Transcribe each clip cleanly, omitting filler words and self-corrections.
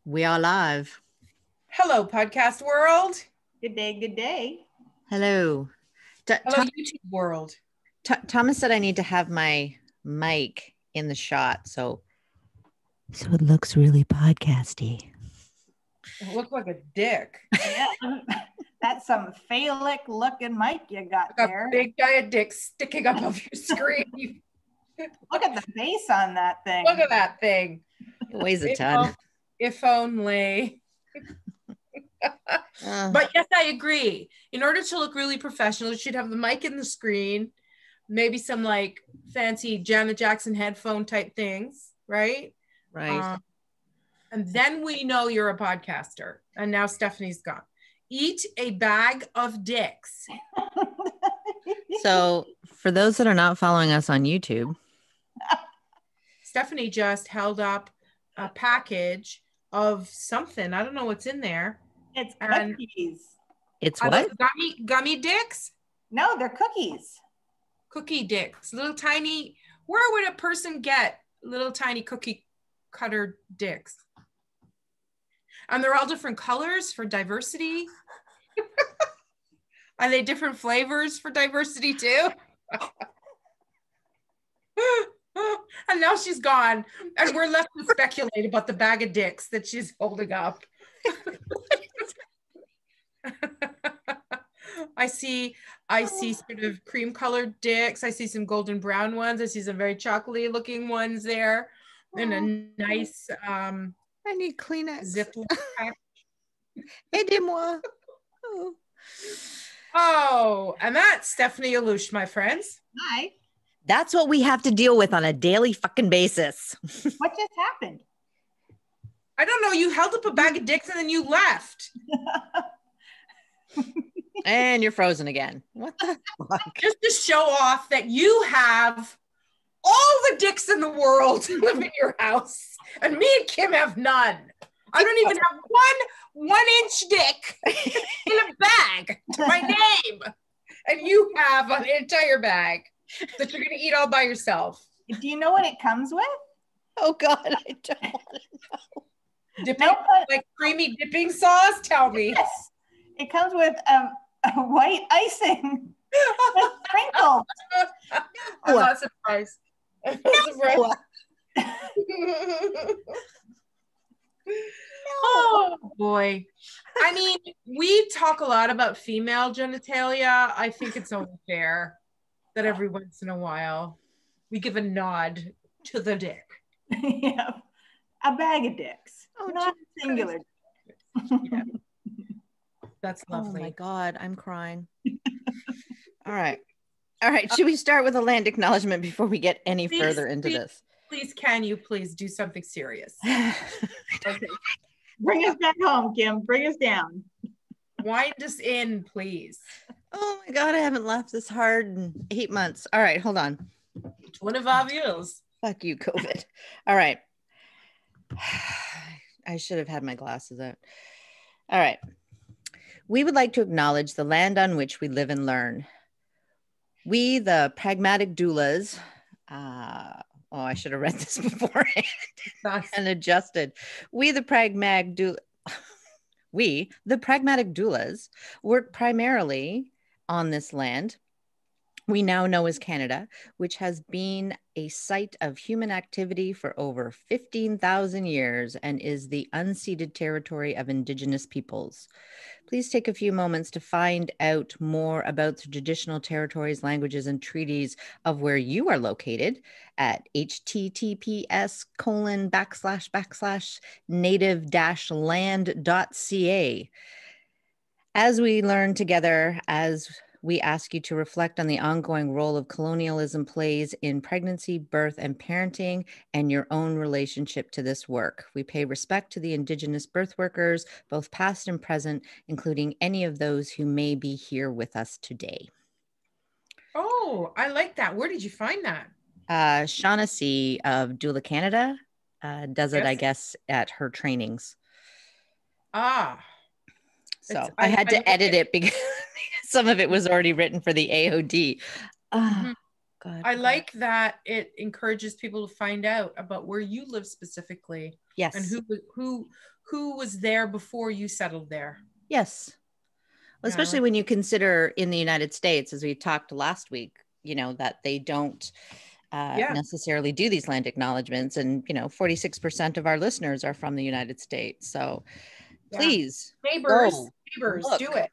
We are live. Hello, podcast world. Good day, good day. Hello. Hello, YouTube world. Thomas said I need to have my mic in the shot, so it looks really podcasty. It looks like a dick. Yeah, that's some phallic looking mic you got Like there. a big giant dick sticking up off your screen. Look at the base on that thing. Look at that thing. It weighs a ton. If only. But yes, I agree. In order to look really professional, you should have the mic in the screen, maybe some like fancy Janet Jackson headphone type things, right? Right. And then we know you're a podcaster. And now Stephanie's gone. Eat a bag of dicks. So for those that are not following us on YouTube, Stephanie just held up a package of something. I don't know what's in there. It's cookies. It's what? Gummy dicks? No, they're cookies. Cookie dicks. Little tiny. Where would a person get little tiny cookie cutter dicks? And they're all different colors for diversity. Are they different flavors for diversity too? And now she's gone, and we're left to speculate about the bag of dicks that she's holding up. I see sort of cream colored dicks. I see some golden brown ones. I see some very chocolatey looking ones there, and a nice I need Kleenex. Ziploc pack. Aidez-moi. Oh, and that's Stephanie Alouche, my friends. Hi. That's what we have to deal with on a daily fucking basis. What just happened? I don't know. You held up a bag of dicks and then you left. And you're frozen again. What the fuck? Just to show off that you have all the dicks in the world live in your house, and me and Kim have none. I don't even have one inch dick in a bag to my name, and you have an entire bag that you're gonna eat all by yourself. Do you know what it comes with? Oh God, I don't want to know. Dipping, like creamy dipping sauce? Tell me. Yes. It comes with a white icing with sprinkles. I'm not surprised. I'm not surprised. Oh boy. I mean, we talk a lot about female genitalia. I think it's only fair that every once in a while we give a nod to the dick. Yeah. A bag of dicks. Oh, not singular. Yeah. That's lovely. Oh my God, I'm crying. All right. Should we start with a land acknowledgement before we get any further into this? Please, can you please do something serious? Okay. Bring us back home, Kim. Bring us down. Wind us in, please. Oh my God, I haven't laughed this hard in 8 months. All right, hold on. 25 years. Fuck you, COVID. All right. I should have had my glasses out. All right. We would like to acknowledge the land on which we live and learn. We, the pragmatic doulas, I should have read this beforehand and adjusted. We, the pragmatic doulas, work primarily on this land we now know as Canada, which has been a site of human activity for over 15,000 years and is the unceded territory of Indigenous peoples. Please take a few moments to find out more about the traditional territories, languages, and treaties of where you are located at https://native-land.ca. As we learn together, as we ask you to reflect on the ongoing role of colonialism plays in pregnancy, birth, and parenting, and your own relationship to this work. We pay respect to the Indigenous birth workers, both past and present, including any of those who may be here with us today. Oh, I like that. Where did you find that? Shaughnessy of Doula Canada does it, Yes. I guess, at her trainings. So I had to edit it because some of it was already written for the AOD. God. I like that it encourages people to find out about where you live specifically. Yes. And who was there before you settled there. Yes. Well, especially when you consider in the United States, as we talked last week, that they don't necessarily do these land acknowledgements. And, 46% of our listeners are from the United States. So please, neighbors, look. do it.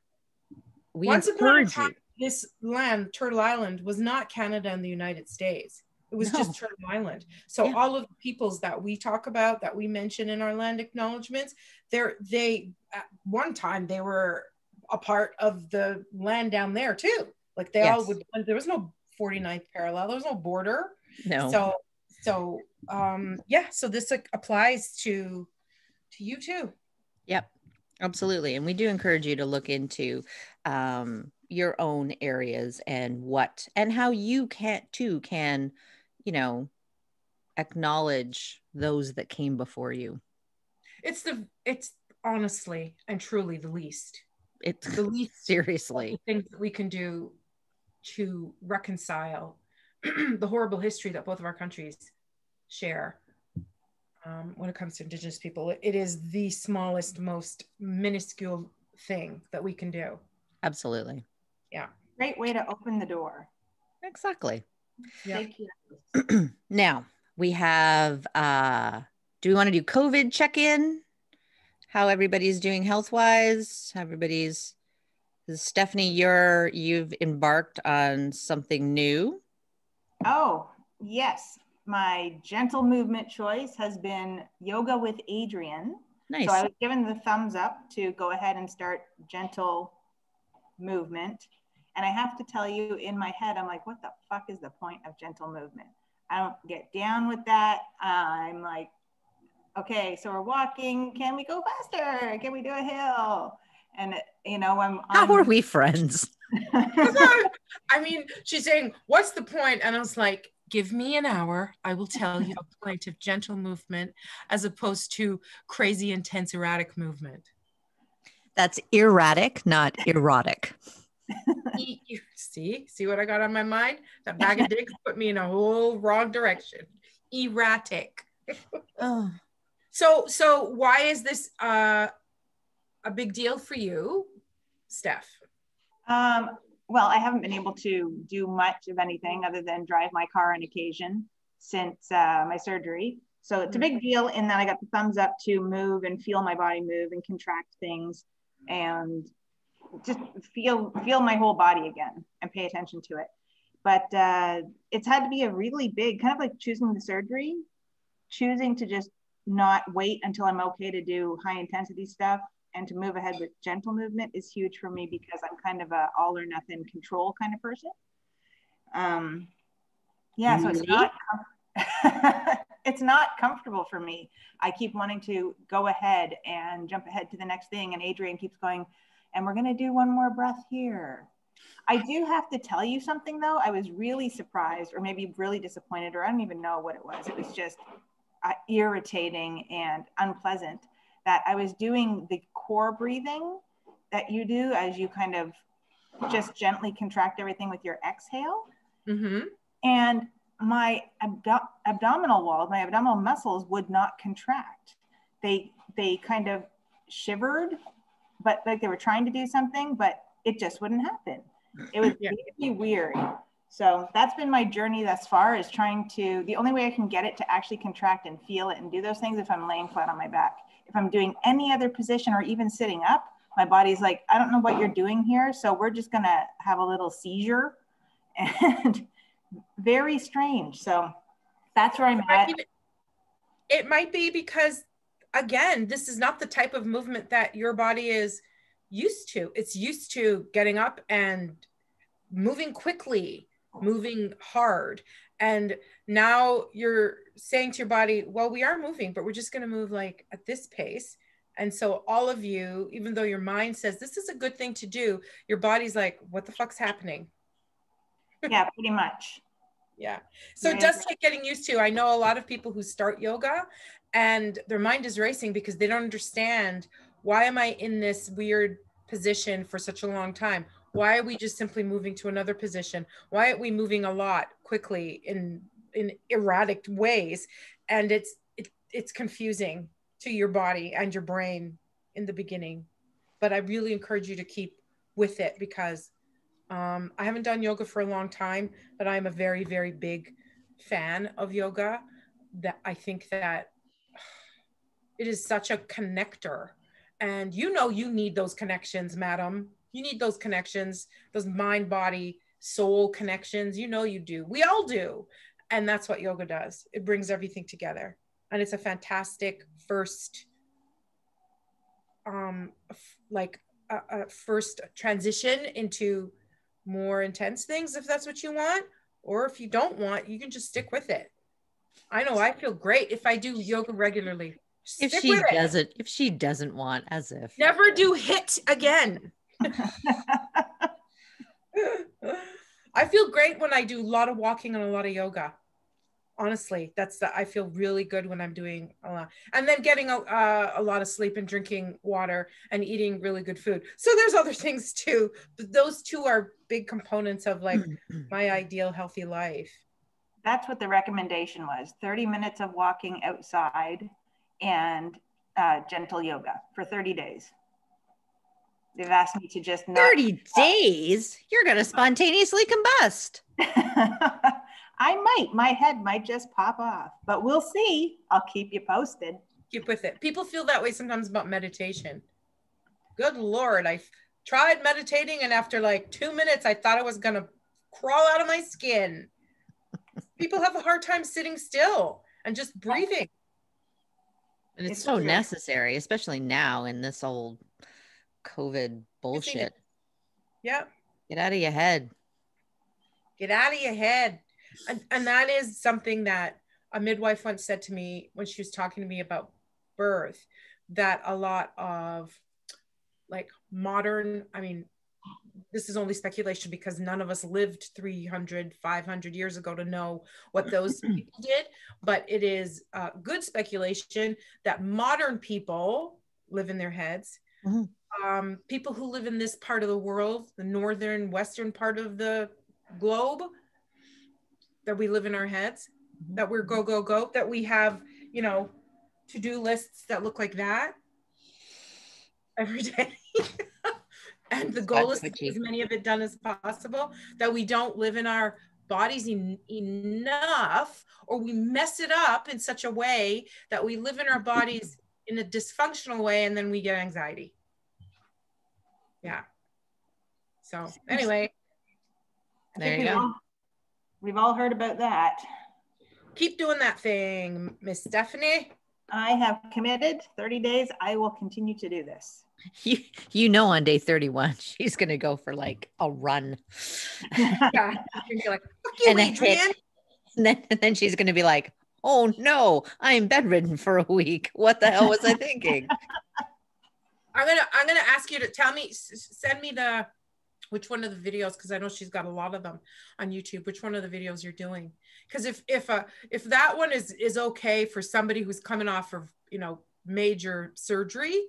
We Once upon a encourage time, you. this land, Turtle Island, was not Canada and the United States. It was just Turtle Island. So all of the peoples that we talk about, that we mention in our land acknowledgements, they at one time they were a part of the land down there too. Like they all would. There was no 49th parallel. There was no border. No. So this applies to you too. Yep, absolutely. And we do encourage you to look into your own areas and how you can, acknowledge those that came before you. It's honestly and truly the least. It's the least, seriously, things that we can do to reconcile the horrible history that both of our countries share. When it comes to Indigenous people, it is the smallest, most minuscule thing that we can do. Absolutely. Yeah. Great way to open the door. Exactly. Yeah. Thank you. Now we have, do we want to do COVID check-in? How everybody's doing health-wise? Stephanie, you've embarked on something new. Oh, yes. My gentle movement choice has been yoga with Adriene. Nice. So I was given the thumbs up to go ahead and start gentle movement. And I have to tell you, in my head, I'm like, what the fuck is the point of gentle movement? I don't get down with that. I'm like, okay, so we're walking. Can we go faster? Can we do a hill? And how are we friends? I mean, she's saying, what's the point? And I was like, give me an hour. I will tell you the point of gentle movement as opposed to crazy, intense, erratic movement. That's erratic, not erotic. See what I got on my mind? That bag of dicks put me in a whole wrong direction. Erratic. Oh. So why is this a big deal for you, Steph? Well, I haven't been able to do much of anything other than drive my car on occasion since my surgery. So it's a big deal in that I got the thumbs up to move and feel my body move and contract things and just feel my whole body again and pay attention to it. But it's had to be a really big, kind of like choosing the surgery, choosing to just not wait until I'm okay to do high intensity stuff and to move ahead with gentle movement is huge for me because I'm kind of a all or nothing control kind of person. So it's not it's not comfortable for me. I keep wanting to go ahead and jump ahead to the next thing, and Adriene keeps going, and we're going to do one more breath here. I do have to tell you something though. I was really surprised, or maybe really disappointed, or I don't even know what it was. It was just irritating and unpleasant that I was doing the core breathing that you do as you kind of just gently contract everything with your exhale. Mm-hmm. And my abdominal wall, my abdominal muscles would not contract. They kind of shivered, but like they were trying to do something, but it just wouldn't happen. It was really weird. So that's been my journey thus far, is trying to, the only way I can get it to actually contract and feel it and do those things if I'm laying flat on my back. If I'm doing any other position or even sitting up, my body's like, I don't know what you're doing here. So we're just gonna have a little seizure, and very strange. So that's where I'm at. It might be because, again, this is not the type of movement that your body is used to. It's used to getting up and moving quickly, moving hard. And now you're saying to your body, well, we are moving, but we're just going to move like at this pace. And so all of you, even though your mind says this is a good thing to do, your body's like, what the fuck's happening? Yeah, pretty much. Yeah. So it does take getting used to. I know a lot of people who start yoga and their mind is racing because they don't understand, why am I in this weird position for such a long time? Why are we just simply moving to another position? Why aren't we moving a lot quickly in erratic ways? And it's confusing to your body and your brain in the beginning. But I really encourage you to keep with it, because I haven't done yoga for a long time, but I'm a very, very big fan of yoga. That I think that it is such a connector. And you know, you need those connections, madam. You need those connections, those mind, body, soul connections. You know, you do. We all do. And that's what yoga does. It brings everything together. And it's a fantastic first, like a first transition into more intense things, if that's what you want. Or if you don't want, you can just stick with it. I know I feel great if I do yoga regularly. If Stick with it. if she doesn't want, as if. Never do HIIT again. I feel great when I do a lot of walking and a lot of yoga. Honestly, I feel really good when I'm doing a lot, and then getting a lot of sleep and drinking water and eating really good food. So there's other things too, but those two are big components of like my ideal healthy life. That's what the recommendation was: 30 minutes of walking outside and gentle yoga for 30 days. They've asked me to just not 30 days? You're going to spontaneously combust. I might. My head might just pop off, but we'll see. I'll keep you posted. Keep with it. People feel that way sometimes about meditation. Good Lord. I tried meditating, and after like 2 minutes, I thought I was going to crawl out of my skin. People have a hard time sitting still and just breathing. And it's so necessary, especially now in this old COVID bullshit. Yeah. Get out of your head. Get out of your head. And that is something that a midwife once said to me when she was talking to me about birth, that a lot of like modern, I mean, this is only speculation because none of us lived 300, 500 years ago to know what those people did, but it is good speculation that modern people live in their heads. Mm-hmm. People who live in this part of the world, the northern, western part of the globe, that we live in our heads, mm-hmm. that we're go, go, go, that we have, you know, to-do lists that look like that every day. And the goal is to get as many of it done as possible, that we don't live in our bodies enough, or we mess it up in such a way that we live in our bodies in a dysfunctional way, and then we get anxiety. Yeah. So anyway. There you go. We've all heard about that. Keep doing that thing, Miss Stephanie. I have committed 30 days. I will continue to do this. You know, on day 31, she's going to go for like a run. Yeah. You're like, fuck you, Adrian. And then she's going to be like, oh no, I'm bedridden for a week. What the hell was I thinking? I'm gonna ask you to send me which one of the videos, because I know she's got a lot of them on YouTube, which one of the videos you're doing. Because if that one is okay for somebody who's coming off of, you know, major surgery,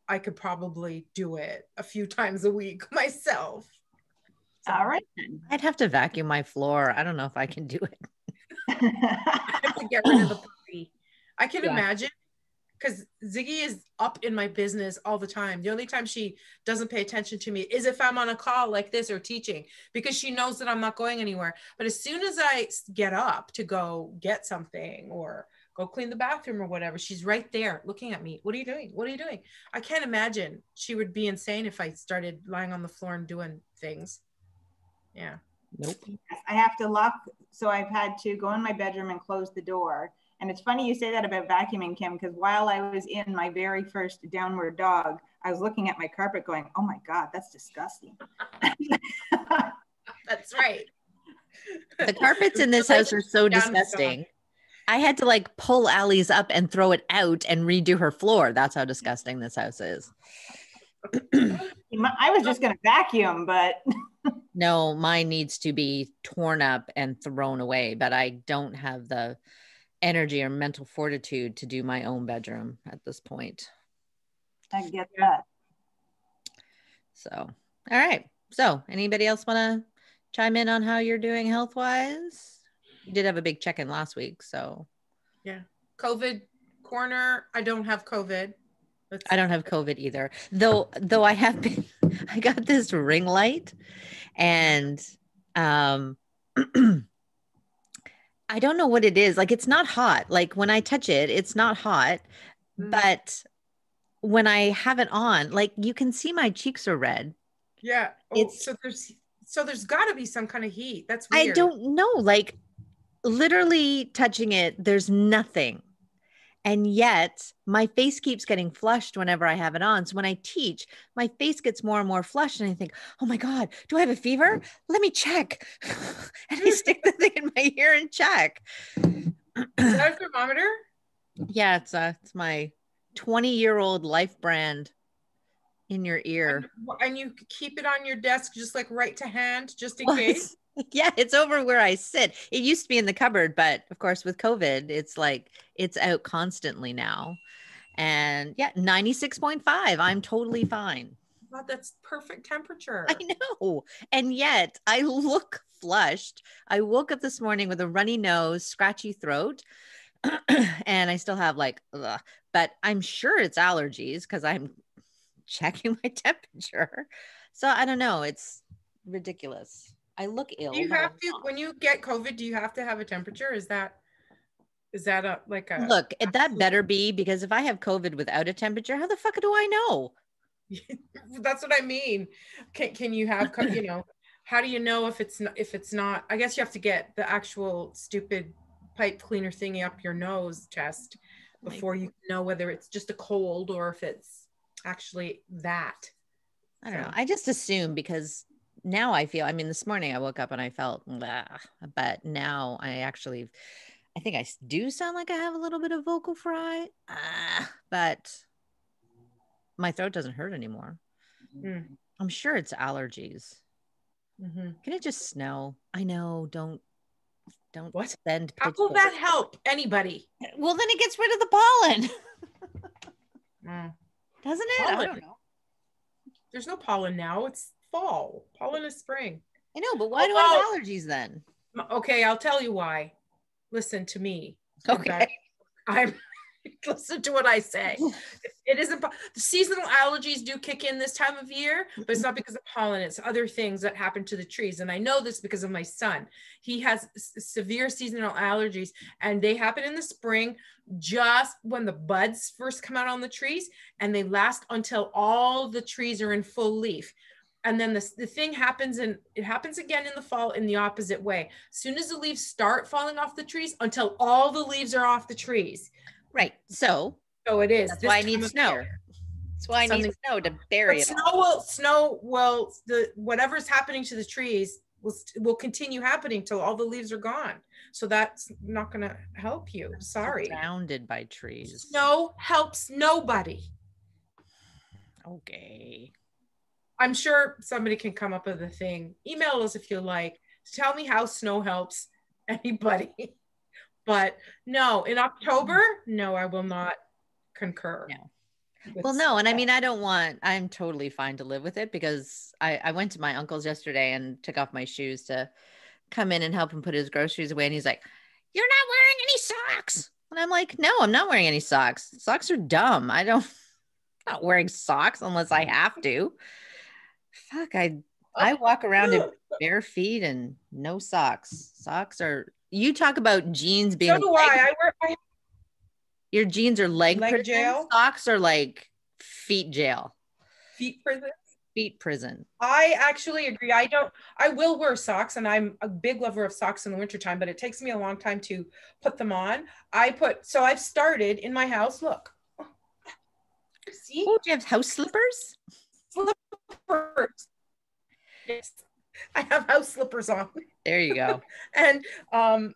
I could probably do it a few times a week myself. So, all right. I'd have to vacuum my floor. I don't know if I can do it. I have to get rid of the puppy. I can imagine, because Ziggy is up in my business all the time. The only time she doesn't pay attention to me is if I'm on a call like this or teaching, because she knows that I'm not going anywhere. But as soon as I get up to go get something or go clean the bathroom or whatever, she's right there looking at me. What are you doing? What are you doing? I can't imagine. She would be insane if I started lying on the floor and doing things. Yeah. Nope. I have to lock. So I've had to go in my bedroom and close the door. And it's funny you say that about vacuuming, Kim, because while I was in my very first downward dog, I was looking at my carpet going, oh my God, that's disgusting. That's right. The carpets in this house are so disgusting. I had to like pull Allie's up and throw it out and redo her floor. That's how disgusting this house is. I was just going to vacuum, but no, mine needs to be torn up and thrown away, but I don't have the energy or mental fortitude to do my own bedroom at this point. I get that. So, all right. So anybody else want to chime in on how you're doing health wise? You did have a big check-in last week, so. Yeah. COVID corner. I don't have COVID. I don't have COVID either. Though I have been, I got this ring light and I don't know what it is. Like it's not hot. Like when I touch it, it's not hot. But when I have it on, like you can see my cheeks are red. Yeah. Oh, so there's got to be some kind of heat. That's weird. I don't know. Like literally touching it, there's nothing. And yet my face keeps getting flushed whenever I have it on. So when I teach, my face gets more and more flushed. And I think, oh my God, do I have a fever? Let me check. And I stick the thing in my ear and check. Is that a thermometer? Yeah, it's my 20-year-old Life brand in your ear. And you keep it on your desk, just like right to hand, just in case? Yeah, it's over where I sit. It used to be in the cupboard, but of course with COVID, it's like it's out constantly now. And yeah, 96.5. I'm totally fine. God, that's perfect temperature. I know. And yet I look flushed. I woke up this morning with a runny nose, scratchy throat, and I still have like, ugh. But I'm sure it's allergies because I'm checking my temperature. So I don't know. It's ridiculous. I look ill. Do you have to, when you get COVID, do you have to have a temperature? Is that a look, that better be, because if I have COVID without a temperature, how the fuck do I know? That's what I mean. Can you have, how do you know if it's not, I guess you have to get the actual stupid pipe cleaner thingy up your nose test before you know whether it's just a cold or if it's actually that. I don't know. I just assume because now I feel, I mean, this morning I woke up and I felt, but now I think I do sound like I have a little bit of vocal fry, but my throat doesn't hurt anymore. I'm sure it's allergies. Can it just snow? I know. Don't what? send how will that help anybody? Well, then it gets rid of the pollen. Doesn't it? Pollen. I don't know. There's no pollen now. It's fall. Pollen is spring. I know, but why do I have allergies then? Okay, I'll tell you why. Listen to me. Okay. Listen to what I say. It isn't the seasonal allergies do kick in this time of year, but it's not because of pollen. It's other things that happen to the trees. And I know this because of my son. He has severe seasonal allergies and they happen in the spring, just when the buds first come out on the trees, and they last until all the trees are in full leaf. And then the thing happens, and it happens again in the fall in the opposite way. As soon as the leaves start falling off the trees until all the leaves are off the trees. Right. So it is. That's why I need snow. That's why I need snow to bury it. Snow will whatever's happening to the trees will continue happening till all the leaves are gone. So that's not going to help you. Sorry. Surrounded by trees. Snow helps nobody. Okay. I'm sure somebody can come up with a thing. Email us if you like. Tell me how snow helps anybody. But no, in October, no, I will not concur. No. Well, no. And I mean, I'm totally fine to live with it because I went to my uncle's yesterday and took off my shoes to come in and help him put his groceries away. And he's like, "You're not wearing any socks." And I'm like, "No, I'm not wearing any socks. Socks are dumb. I'm not wearing socks unless I have to." Fuck, I walk around in bare feet and no socks. Socks are, you talk about jeans being. So do I. Your jeans are leg prison. Jail. Socks are like feet jail. Feet prison. Feet prison. I actually agree. I will wear socks, and I'm a big lover of socks in the wintertime, but it takes me a long time to put them on. So I've started in my house. Look. See? Oh, do you have house slippers? Slippers. Yes. I have house slippers on. There you go. And I'm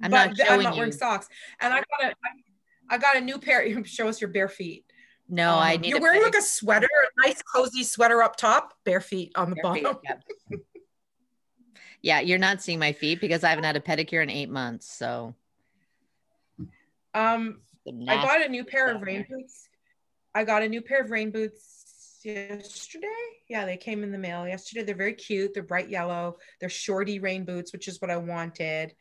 not wearing socks. And I got a new pair. Show us your bare feet. No, I need. You're wearing like a sweater, a nice cozy sweater up top, bare feet on the bottom. Feet, yeah, you're not seeing my feet because I haven't had a pedicure in 8 months. So, I bought a new pair of rain boots. I got a new pair of rain boots yesterday. Yeah, they came in the mail yesterday. They're very cute. They're bright yellow. They're shorty rain boots, which is what I wanted.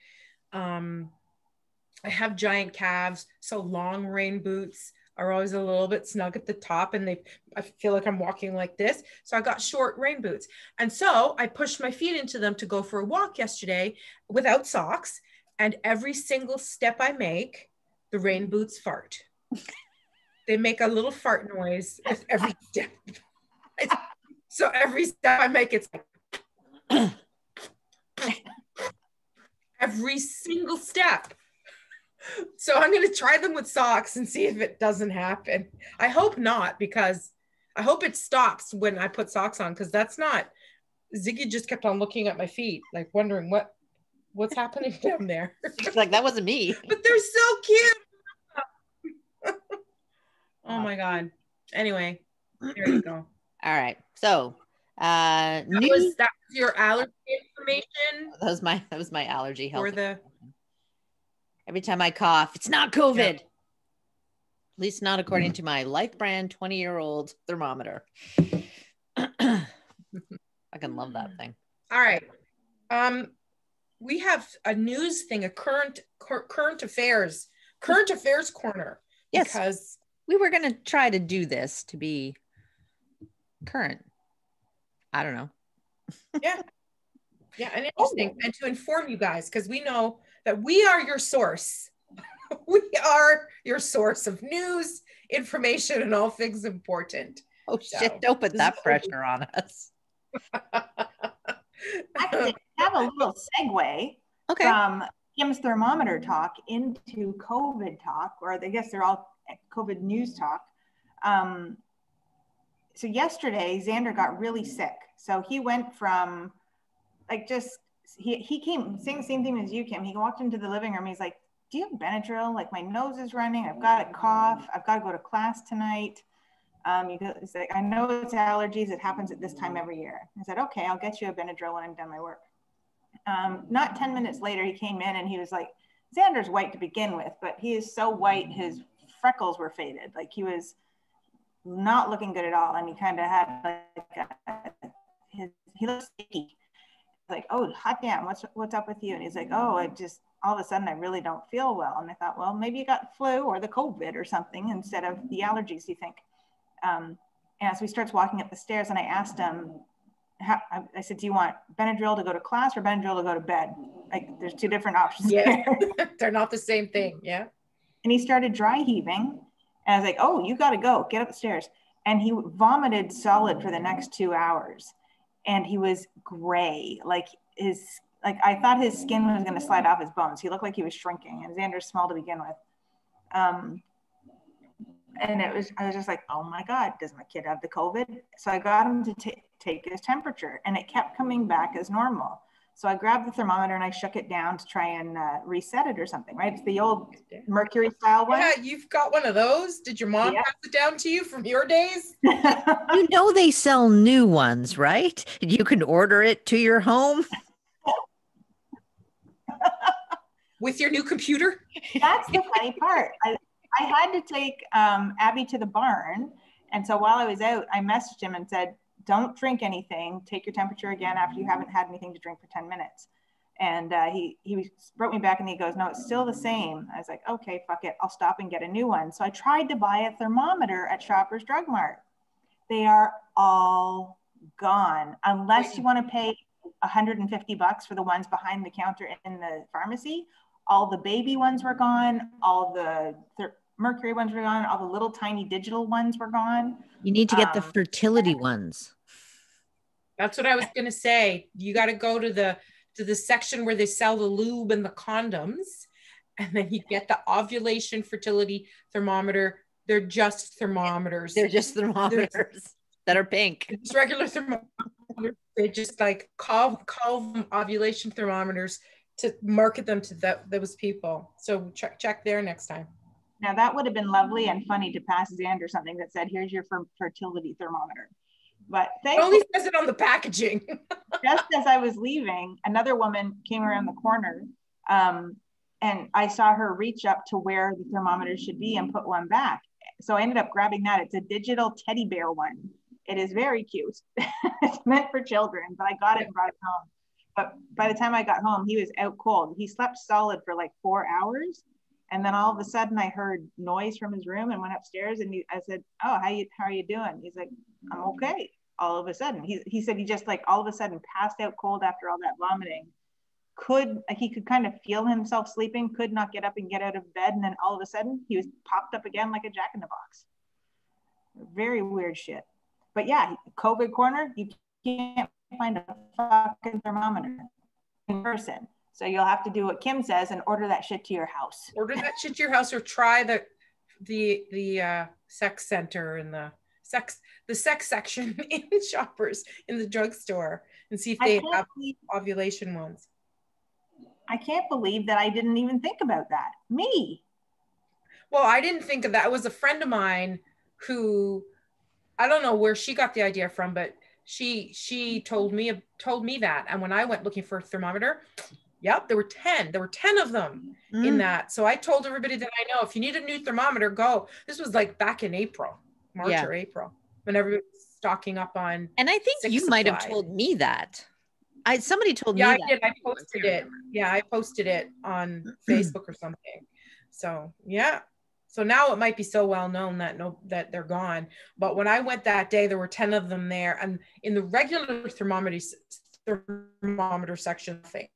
I have giant calves, so long rain boots are always a little bit snug at the top, and I feel like I'm walking like this. So I got short rain boots. And so I pushed my feet into them to go for a walk yesterday without socks. And every single step I make, the rain boots fart. They make a little fart noise with every step. So every step I make, it's like every single step. So I'm going to try them with socks and see if it doesn't happen. I hope not, because I hope it stops when I put socks on, because that's not, Ziggy just kept on looking at my feet, like wondering what's happening down there. It's like, that wasn't me. But they're so cute. Oh my God. Anyway, there you go. All right. So that was your allergy information. That was my allergy health. Every time I cough, it's not COVID. Yeah. At least not according to my Life brand 20-year-old thermometer. I can love that thing. All right. We have a news thing, a current affairs corner. Yes. Because we were going to try to do this to be current. I don't know. Yeah. Yeah, and interesting. And to inform you guys, because we know that we are your source. We are your source of news, information, and all things important. Oh, shit. Don't put that pressure on us. Actually, I have a little segue from Kim's thermometer talk into COVID talk, or I guess they're all COVID news talk. So yesterday, Xander got really sick. So he went from he came saying the same thing as you, Kim. He walked into the living room. He's like, do you have Benadryl? Like, my nose is running. I've got a cough. I've got to go to class tonight. He's like, I know it's allergies. It happens at this time every year. I said, okay, I'll get you a Benadryl when I'm done my work. Not 10 minutes later, he came in and he was like, Xander's white to begin with, but he is so white, his freckles were faded. Like, he was not looking good at all. And he kind of had he looked sticky. Like, oh, hot damn, what's up with you? And he's like, oh, I just, all of a sudden I really don't feel well. And I thought, well, maybe you got flu or the COVID or something instead of the allergies, you think. And so he starts walking up the stairs, and I asked him, I said, do you want Benadryl to go to class or Benadryl to go to bed? Like, there's two different options. Yeah, they're not the same thing. Yeah. And he started dry heaving. And I was like, oh, you got to go, get upstairs. And he vomited solid for the next 2 hours. And he was gray, like I thought his skin was going to slide off his bones. He looked like he was shrinking, and Xander's small to begin with. And I was just like, oh my God, does my kid have the COVID? So I got him to take his temperature, and it kept coming back as normal. So I grabbed the thermometer and I shook it down to try and reset it or something, right? It's the old mercury style one. Yeah, you've got one of those. Did your mom pass it down to you from your days? You know they sell new ones, right? You can order it to your home. With your new computer? That's the funny part. I had to take Abby to the barn. And so while I was out, I messaged him and said, don't drink anything. Take your temperature again after you haven't had anything to drink for 10 minutes. And he wrote me back and he goes, no, it's still the same. I was like, okay, fuck it. I'll stop and get a new one. So I tried to buy a thermometer at Shoppers Drug Mart. They are all gone unless you want to pay $150 for the ones behind the counter in the pharmacy. All the baby ones were gone. All the mercury ones were gone. All the little tiny digital ones were gone. You need to get the fertility ones. That's what I was going to say. You got to go to the section where they sell the lube and the condoms, and then you get the ovulation fertility thermometer. They're just thermometers. They're just thermometers that are pink. It's regular thermometers. They just like call them ovulation thermometers to market them to those people. So check there next time. Now that would have been lovely and funny to pass Xander something that said, here's your fertility thermometer. But it only says it on the packaging. Just as I was leaving, another woman came around the corner and I saw her reach up to where the thermometer should be and put one back. So I ended up grabbing that. It's a digital teddy bear one. It is very cute. It's meant for children, but I got it and brought it home. But by the time I got home, he was out cold. He slept solid for like 4 hours. And then all of a sudden I heard noise from his room and went upstairs, and I said, "Oh, how are you doing?" He's like, "I'm okay." All of a sudden, he said he just like all of a sudden passed out cold after all that vomiting. He could kind of feel himself sleeping, could not get up and get out of bed. And then all of a sudden he was popped up again like a jack in the box. Very weird shit. But yeah, COVID corner, you can't find a fucking thermometer in person. So you'll have to do what Kim says and order that shit to your house. Order that shit to your house, or try the sex center and the sex section in Shoppers in the drugstore and see if they have ovulation ones. I can't believe that I didn't even think about that. Me. Well, I didn't think of that. It was a friend of mine who, I don't know where she got the idea from, but she told me that. And when I went looking for a thermometer, yep, there were 10 of them in that. So I told everybody that I know, if you need a new thermometer, go. This was like back in March or April, when everybody was stocking up on. And I think you might have told me that. Somebody told me that. Yeah, I did. I posted it. Yeah, I posted it on Facebook or something. So yeah. So now it might be so well known that they're gone. But when I went that day, there were 10 of them there, and in the regular thermometer section thing.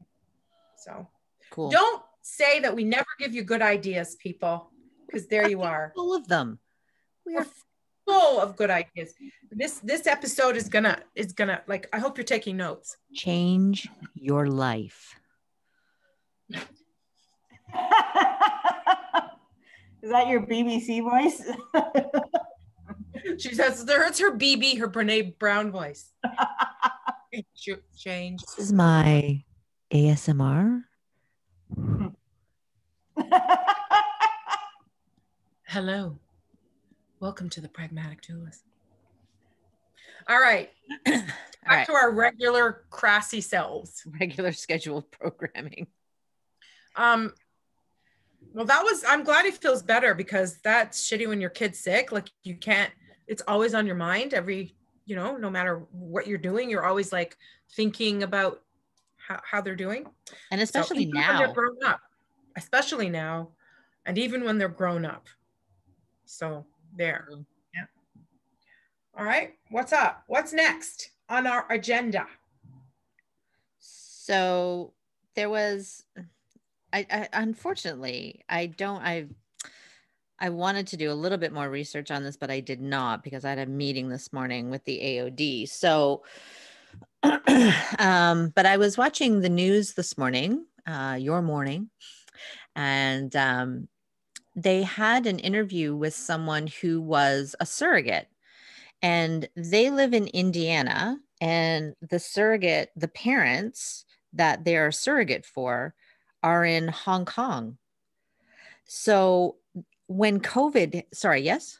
So cool. Don't say that we never give you good ideas, people, because there you are. Full of them. We're full of good ideas. This episode is gonna like, I hope you're taking notes. Change your life. Is that your BBC voice? She says there's her BB, her Brene Brown voice. Change. This is my ASMR. Hello. Welcome to the Pragmatic Duelist. All right. Back to our regular crassy selves. Regular scheduled programming. Well, I'm glad he feels better, because that's shitty when your kid's sick. Like, you can't, it's always on your mind no matter what you're doing, you're always like thinking about how they're doing. And especially now. When they're grown up, especially now, and even when they're grown up. So there. Yeah. All right. What's up? What's next on our agenda? So there was, I unfortunately, I wanted to do a little bit more research on this, but I did not, because I had a meeting this morning with the AOD. So, but I was watching the news this morning, your morning, and they had an interview with someone who was a surrogate, and they live in Indiana, and the parents that they're a surrogate for are in Hong Kong. So when COVID, sorry, yes.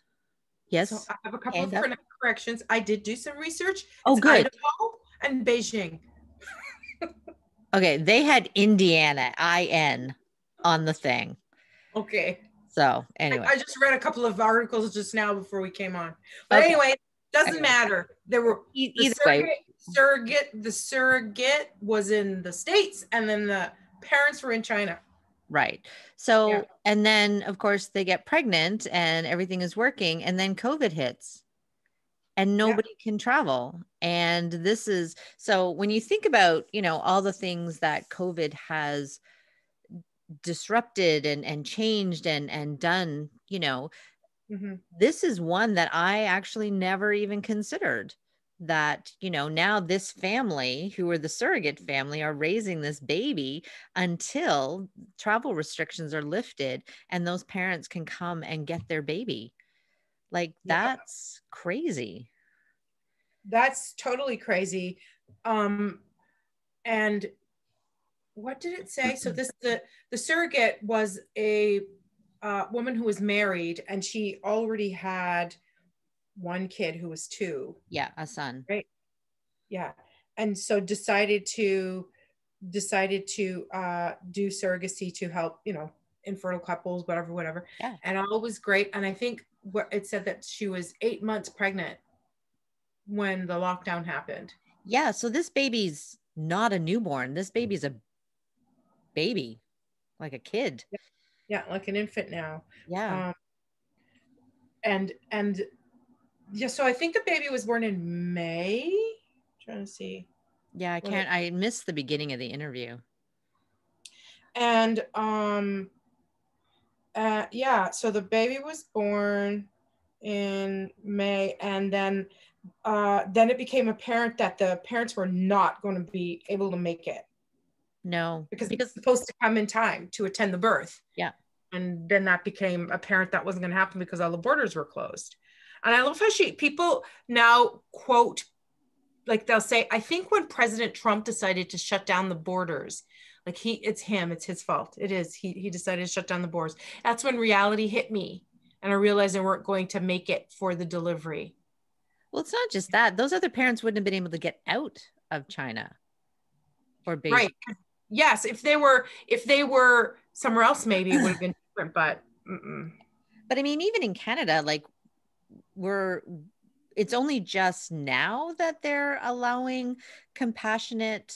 So I have a couple of corrections. I did do some research. Oh, good. Idaho and Beijing. Okay, they had Indiana, IN, on the thing. Okay. So anyway. I just read a couple of articles just now before we came on. But anyway, doesn't matter. There were either way. The surrogate was in the States, and then the parents were in China. Right. So, and then of course they get pregnant and everything is working, and then COVID hits and nobody can travel. And this is, so when you think about, all the things that COVID has disrupted and changed and done, this is one that I actually never even considered. That, now this family, who are the surrogate family, are raising this baby until travel restrictions are lifted and those parents can come and get their baby. Like, that's crazy. That's totally crazy. And what did it say? So the surrogate was a woman who was married, and she already had one kid who was 2. Yeah, a son. Right. Yeah. And so decided to do surrogacy to help, infertile couples, whatever. Yeah. And all was great. And I think what it said that she was 8 months pregnant when the lockdown happened. Yeah, so this baby's not a newborn. This baby's a baby, like a kid. Yeah, like an infant now. Yeah. Um, and yeah, so I think the baby was born in May. Trying to see. Yeah, I missed the beginning of the interview. And yeah, so the baby was born in May, and then it became apparent that the parents were not going to be able to make it No, because they were because supposed to come in time to attend the birth. yeah. And then that became apparent that wasn't going to happen because all the borders were closed. And I love how people now quote, like they'll say, I think when President Trump decided to shut down the borders, like it's his fault. It is. He decided to shut down the borders. That's when reality hit me. And I realized they weren't going to make it for the delivery. Well, it's not just that. Those other parents wouldn't have been able to get out of China or Beijing. Right. Yes. If they were somewhere else, maybe it would have been different, but. But I mean, even in Canada, like it's only just now that they're allowing compassionate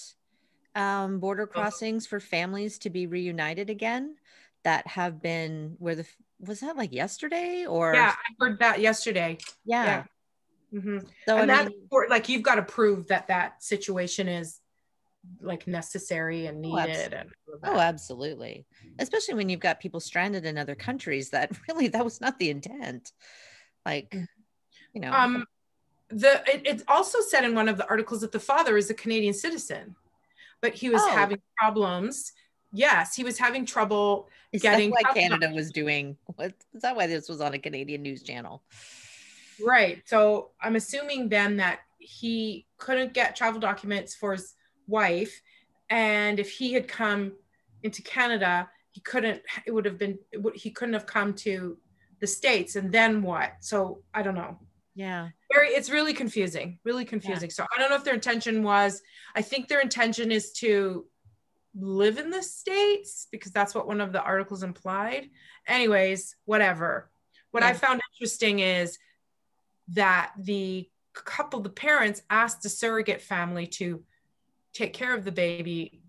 border crossings for families to be reunited again that have been was that like yesterday or? Yeah, I heard that yesterday. Yeah. Mm-hmm. So and that's like, you've got to prove that situation is like necessary and needed. Oh, absolutely. Especially when you've got people stranded in other countries that really, that was not the intent. Like, you know. It also said in one of the articles that the father is a Canadian citizen, but he was having problems. Yes, he was having trouble getting. That's why Canada was doing. Is that why this was on a Canadian news channel? Right. So I'm assuming then that he couldn't get travel documents for his wife, and if he had come into Canada, he couldn't. It would have been. He couldn't have come to the States, and then what? So I don't know. Yeah. It's really confusing. Really confusing. Yeah. So I don't know if their intention was. I think their intention is to live in the States because that's what one of the articles implied. Anyways, whatever. What I found interesting is that the parents asked the surrogate family to take care of the baby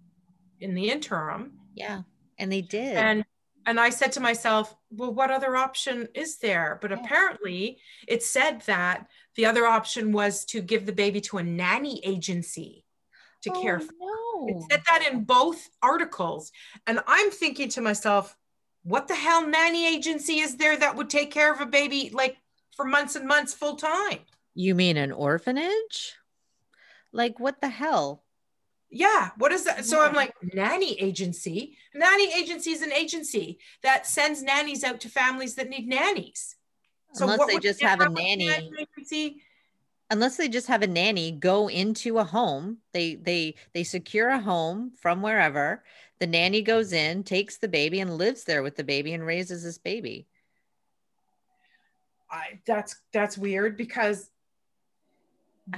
in the interim. Yeah, and they did. And I said to myself, well, what other option is there? But apparently it said that the other option was to give the baby to a nanny agency to care for. No. It said that in both articles. And I'm thinking to myself, what the hell nanny agency is there that would take care of a baby like for months and months full time? You mean an orphanage? Like what the hell? Yeah, what is that? So I'm like, nanny agency? Nanny agency is an agency that sends nannies out to families that need nannies. So unless they just have a nanny. Unless they just have a nanny go into a home, they secure a home from wherever. The nanny goes in, takes the baby, and lives there with the baby and raises this baby. That's weird because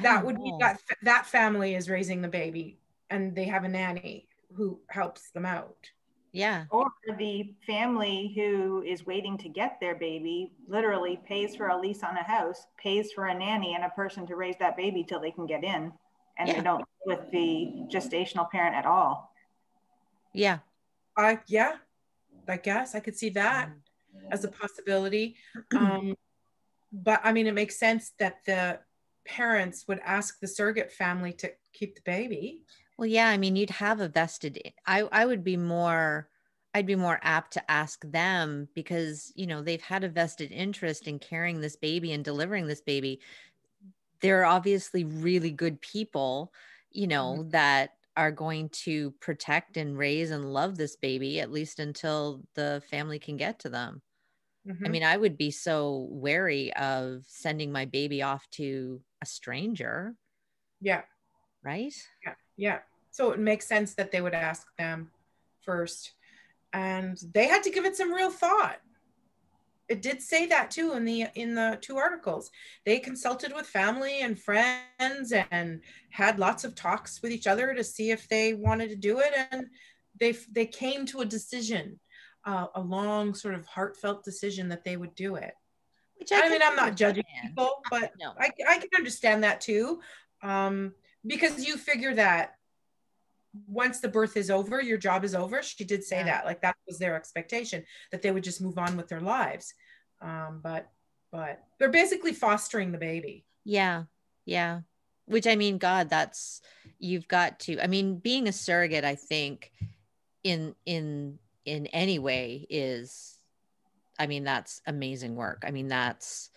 that would be that family is raising the baby and they have a nanny who helps them out. Yeah. Or the family who is waiting to get their baby literally pays for a lease on a house, pays for a nanny and a person to raise that baby till they can get in. And they don't live with the gestational parent at all. Yeah. Yeah, I guess I could see that as a possibility. But I mean, it makes sense that the parents would ask the surrogate family to keep the baby. Well, yeah, I mean, you'd have a vested, I'd be more apt to ask them because, you know, they've had a vested interest in carrying this baby and delivering this baby. They're obviously really good people, you know, that are going to protect and raise and love this baby, at least until the family can get to them. I mean, I would be so wary of sending my baby off to a stranger. Yeah. Right? Yeah. Yeah. So it makes sense that they would ask them first. And they had to give it some real thought. It did say that too in the two articles. They consulted with family and friends and had lots of talks with each other to see if they wanted to do it. And they came to a decision, a long sort of heartfelt decision that they would do it. Which I can mean, I'm not judging understand. people, but No. I can understand that too. Because you figure that once the birth is over, your job is over. She did say that, like that was their expectation, that they would just move on with their lives. But they're basically fostering the baby. Yeah. Yeah. Which I mean, God, that's, you've got to, I mean, being a surrogate, I think in any way is, I mean, that's amazing work. I mean, that's,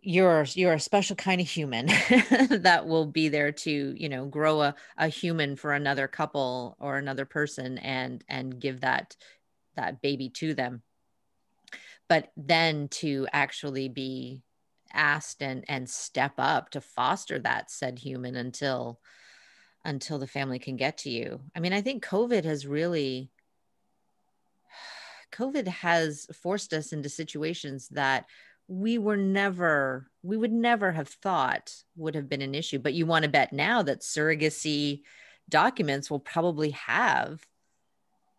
you're a special kind of human that will be there to, you know, grow a human for another couple or another person and give that baby to them. But then to actually be asked and step up to foster that said human until the family can get to you. I mean, I think COVID has forced us into situations that we would never have thought would have been an issue. But you want to bet now that surrogacy documents will probably have,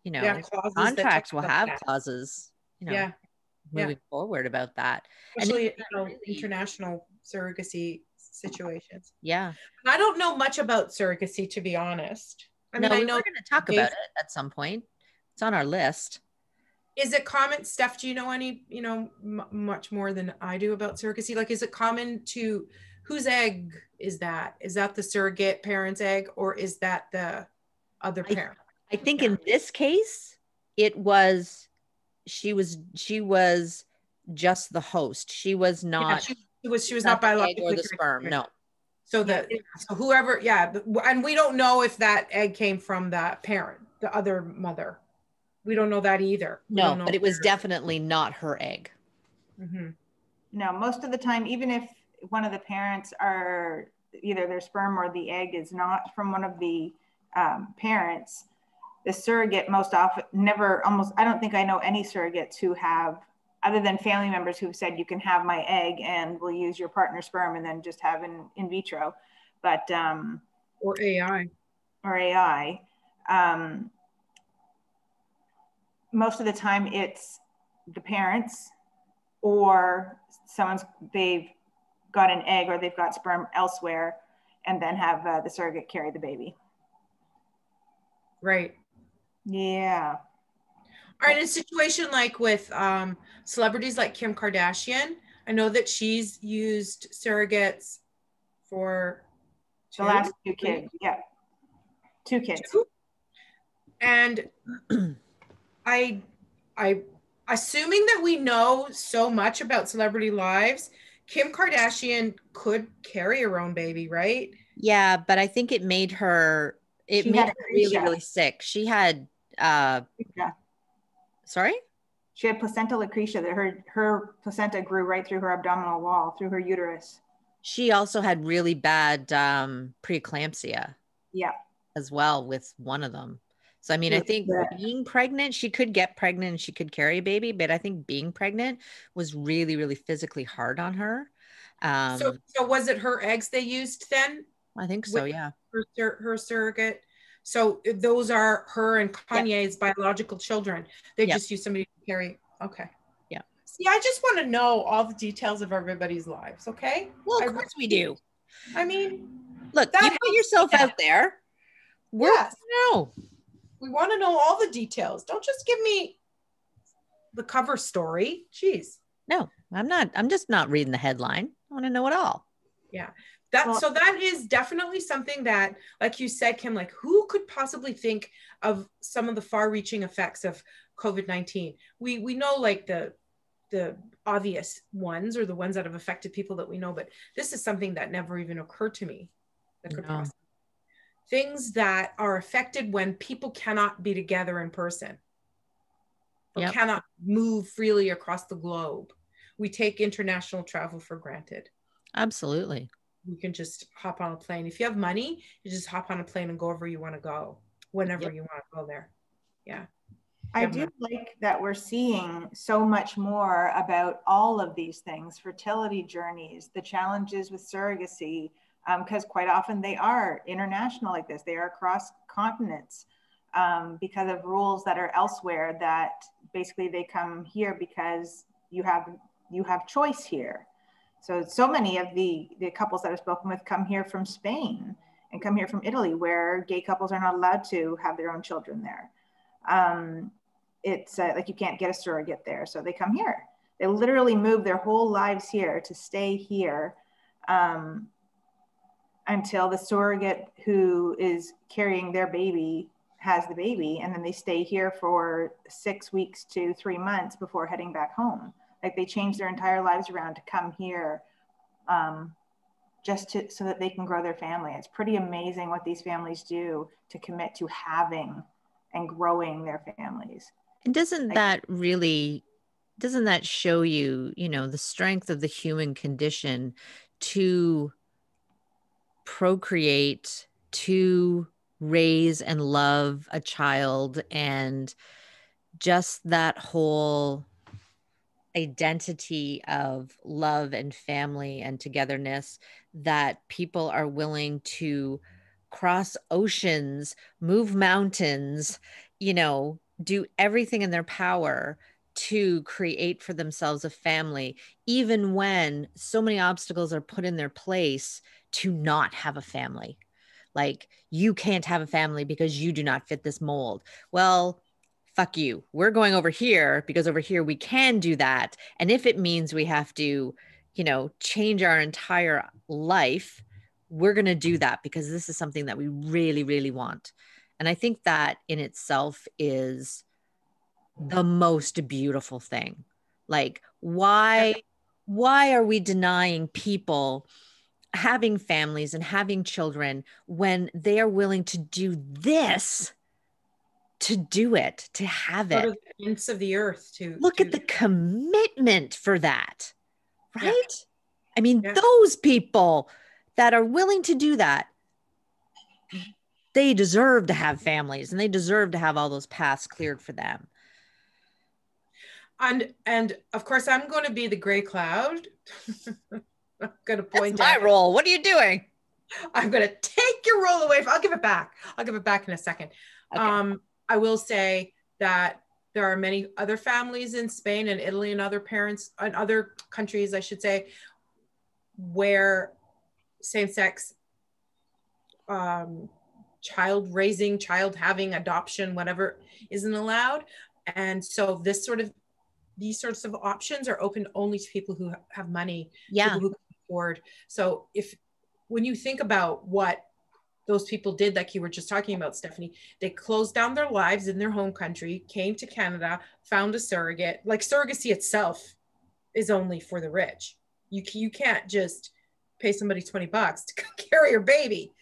you know, clauses that talk contracts will about have that. clauses, you know, Yeah, moving forward about that. especially really, international surrogacy situations. yeah. I don't know much about surrogacy, to be honest. I No, mean, I we know were going to talk about it at some point. It's on our list. Is it common, Steph? Do you know any, much more than I do about surrogacy? Like, is it common to, whose egg is that? Is that the surrogate parent's egg, or is that the other parent? I think in this case, it was, she was just the host. She was not, she was not biologically or the sperm. No. So so whoever, and we don't know if that egg came from that parent, the other mother. We don't know that either. No, but it was definitely not her egg. Mm-hmm. No, most of the time, even if one of the parents are either their sperm or the egg is not from one of the parents, the surrogate most often I don't think I know any surrogates who have, other than family members who've said you can have my egg and we'll use your partner's sperm and then just have in vitro, but or AI. Most of the time it's the parents or they've got an egg or they've got sperm elsewhere and then have the surrogate carry the baby. Right. Yeah. All right, in a situation like with celebrities like Kim Kardashian, I know that she's used surrogates for the last two kids. Yeah. 2 kids. And I assuming that we know so much about celebrity lives, Kim Kardashian could carry her own baby, right? Yeah, but I think it made her really, really sick. She had sorry? She had placental ecresia, that her placenta grew right through her abdominal wall, through her uterus. She also had really bad preeclampsia. Yeah. As well with one of them. So, I mean, I think being pregnant, she could get pregnant and she could carry a baby, but I think being pregnant was really, really physically hard on her. So was it her eggs they used then? I think so, yeah. Her surrogate. So those are her and Kanye's biological children. They just use somebody to carry. Okay. Yeah. See, I just want to know all the details of everybody's lives, okay? Well, of course we do. I mean, look, you put yourself out there. We want to know all the details. Don't just give me the cover story. Jeez. No, I'm just not reading the headline. I want to know it all. Yeah. So that is definitely something that, like you said, Kim, like who could possibly think of some of the far-reaching effects of COVID-19? We know like the obvious ones or the ones that have affected people that we know, but this is something that never even occurred to me. That could possibly. Things that are affected when people cannot be together in person or cannot move freely across the globe. We take international travel for granted. Absolutely. You can just hop on a plane. If you have money, you just hop on a plane and go wherever you want to go, whenever you want to go there. Yeah. I do like that we're seeing so much more about all of these things, fertility journeys, the challenges with surrogacy, because quite often they are international like this. They are across continents because of rules that are elsewhere that basically they come here because you have you have choice here. So many of the couples that I've spoken with come here from Spain and come here from Italy, where gay couples are not allowed to have their own children there. It's like you can't get a surrogate there, so they come here. They literally move their whole lives here to stay here until the surrogate who is carrying their baby has the baby, and then they stay here for 6 weeks to 3 months before heading back home. Like they change their entire lives around to come here so that they can grow their family. It's pretty amazing what these families do to commit to having and growing their families. And doesn't that show you, the strength of the human condition to procreate, to raise and love a child, and just that whole identity of love and family and togetherness, that people are willing to cross oceans, move mountains, do everything in their power to create for themselves a family, even when so many obstacles are put in their place to not have a family. Like, you can't have a family because you do not fit this mold. Well, fuck you. We're going over here because over here we can do that. And if it means we have to, change our entire life, we're going to do that because this is something that we really, really want. And I think that in itself is the most beautiful thing. Like, why are we denying people having families and having children when they are willing to do this, to do it, to have it? Go to the ends of the earth to look at the commitment for that, right? Yeah. I mean, those people that are willing to do that, they deserve to have families and they deserve to have all those paths cleared for them. And of course, I'm going to be the gray cloud. I'm going to point That's my role. What are you doing? I'm going to take your role away. I'll give it back. I'll give it back in a second. Okay. I will say that there are many other families in Spain and Italy and other parents and other countries, I should say, where same-sex child raising, child having, adoption, whatever, isn't allowed. And so these sorts of options are open only to people who have money, people who can afford. So when you think about what those people did, like you were just talking about, Stephanie, they closed down their lives in their home country, came to Canada, found a surrogate. Like, surrogacy itself is only for the rich. You can't just pay somebody $20 to carry your baby.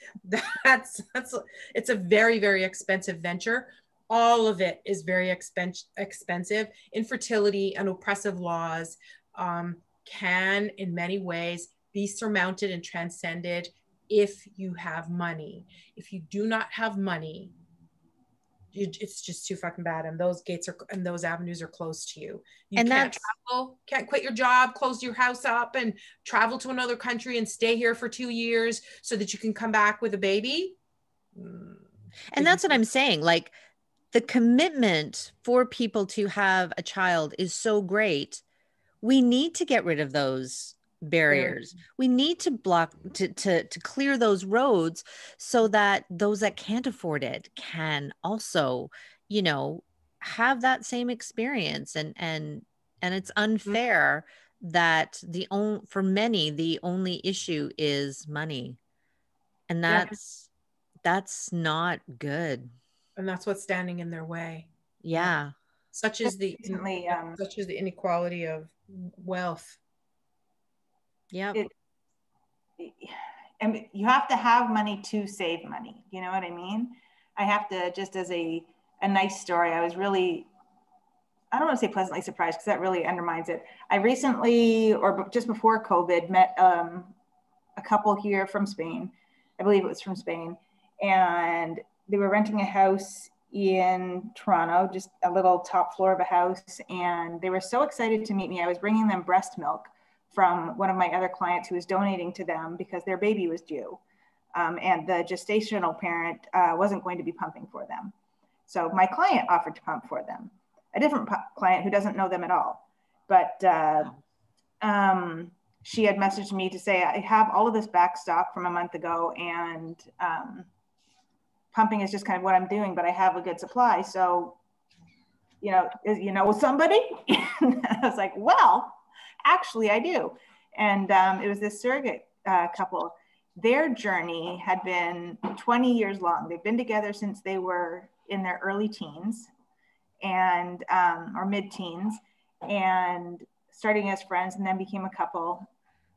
It's a very, very expensive venture. All of it is very expensive. Infertility and oppressive laws can, in many ways, be surmounted and transcended if you have money. If you do not have money, it's just too fucking bad. And those gates and those avenues are closed to you. You can't travel, can't quit your job, close your house up and travel to another country and stay here for 2 years so that you can come back with a baby. And that's what I'm saying. Like, the commitment for people to have a child is so great. We need to get rid of those barriers. We need to to clear those roads so that those that can't afford it can also, have that same experience. And it's unfair that for many, the only issue is money. And that's not good. And that's what's standing in their way. Yeah. Such is the inequality of wealth. Yeah. And you have to have money to save money. You know what I mean? I have to, just as a nice story, I was really, I don't want to say pleasantly surprised because that really undermines it. I recently, or just before COVID, met a couple here from Spain. I believe it was from Spain. And they were renting a house in Toronto, just a little top floor of a house. And they were so excited to meet me. I was bringing them breast milk from one of my other clients who was donating to them because their baby was due. And the gestational parent wasn't going to be pumping for them. So my client offered to pump for them, a different client who doesn't know them at all. But she had messaged me to say, I have all of this back stock from a month ago, and pumping is just kind of what I'm doing, but I have a good supply. So, somebody? I was like, well, actually I do. And it was this surrogate couple. Their journey had been 20 years long. They've been together since they were in their early teens or mid-teens, and starting as friends, and then became a couple.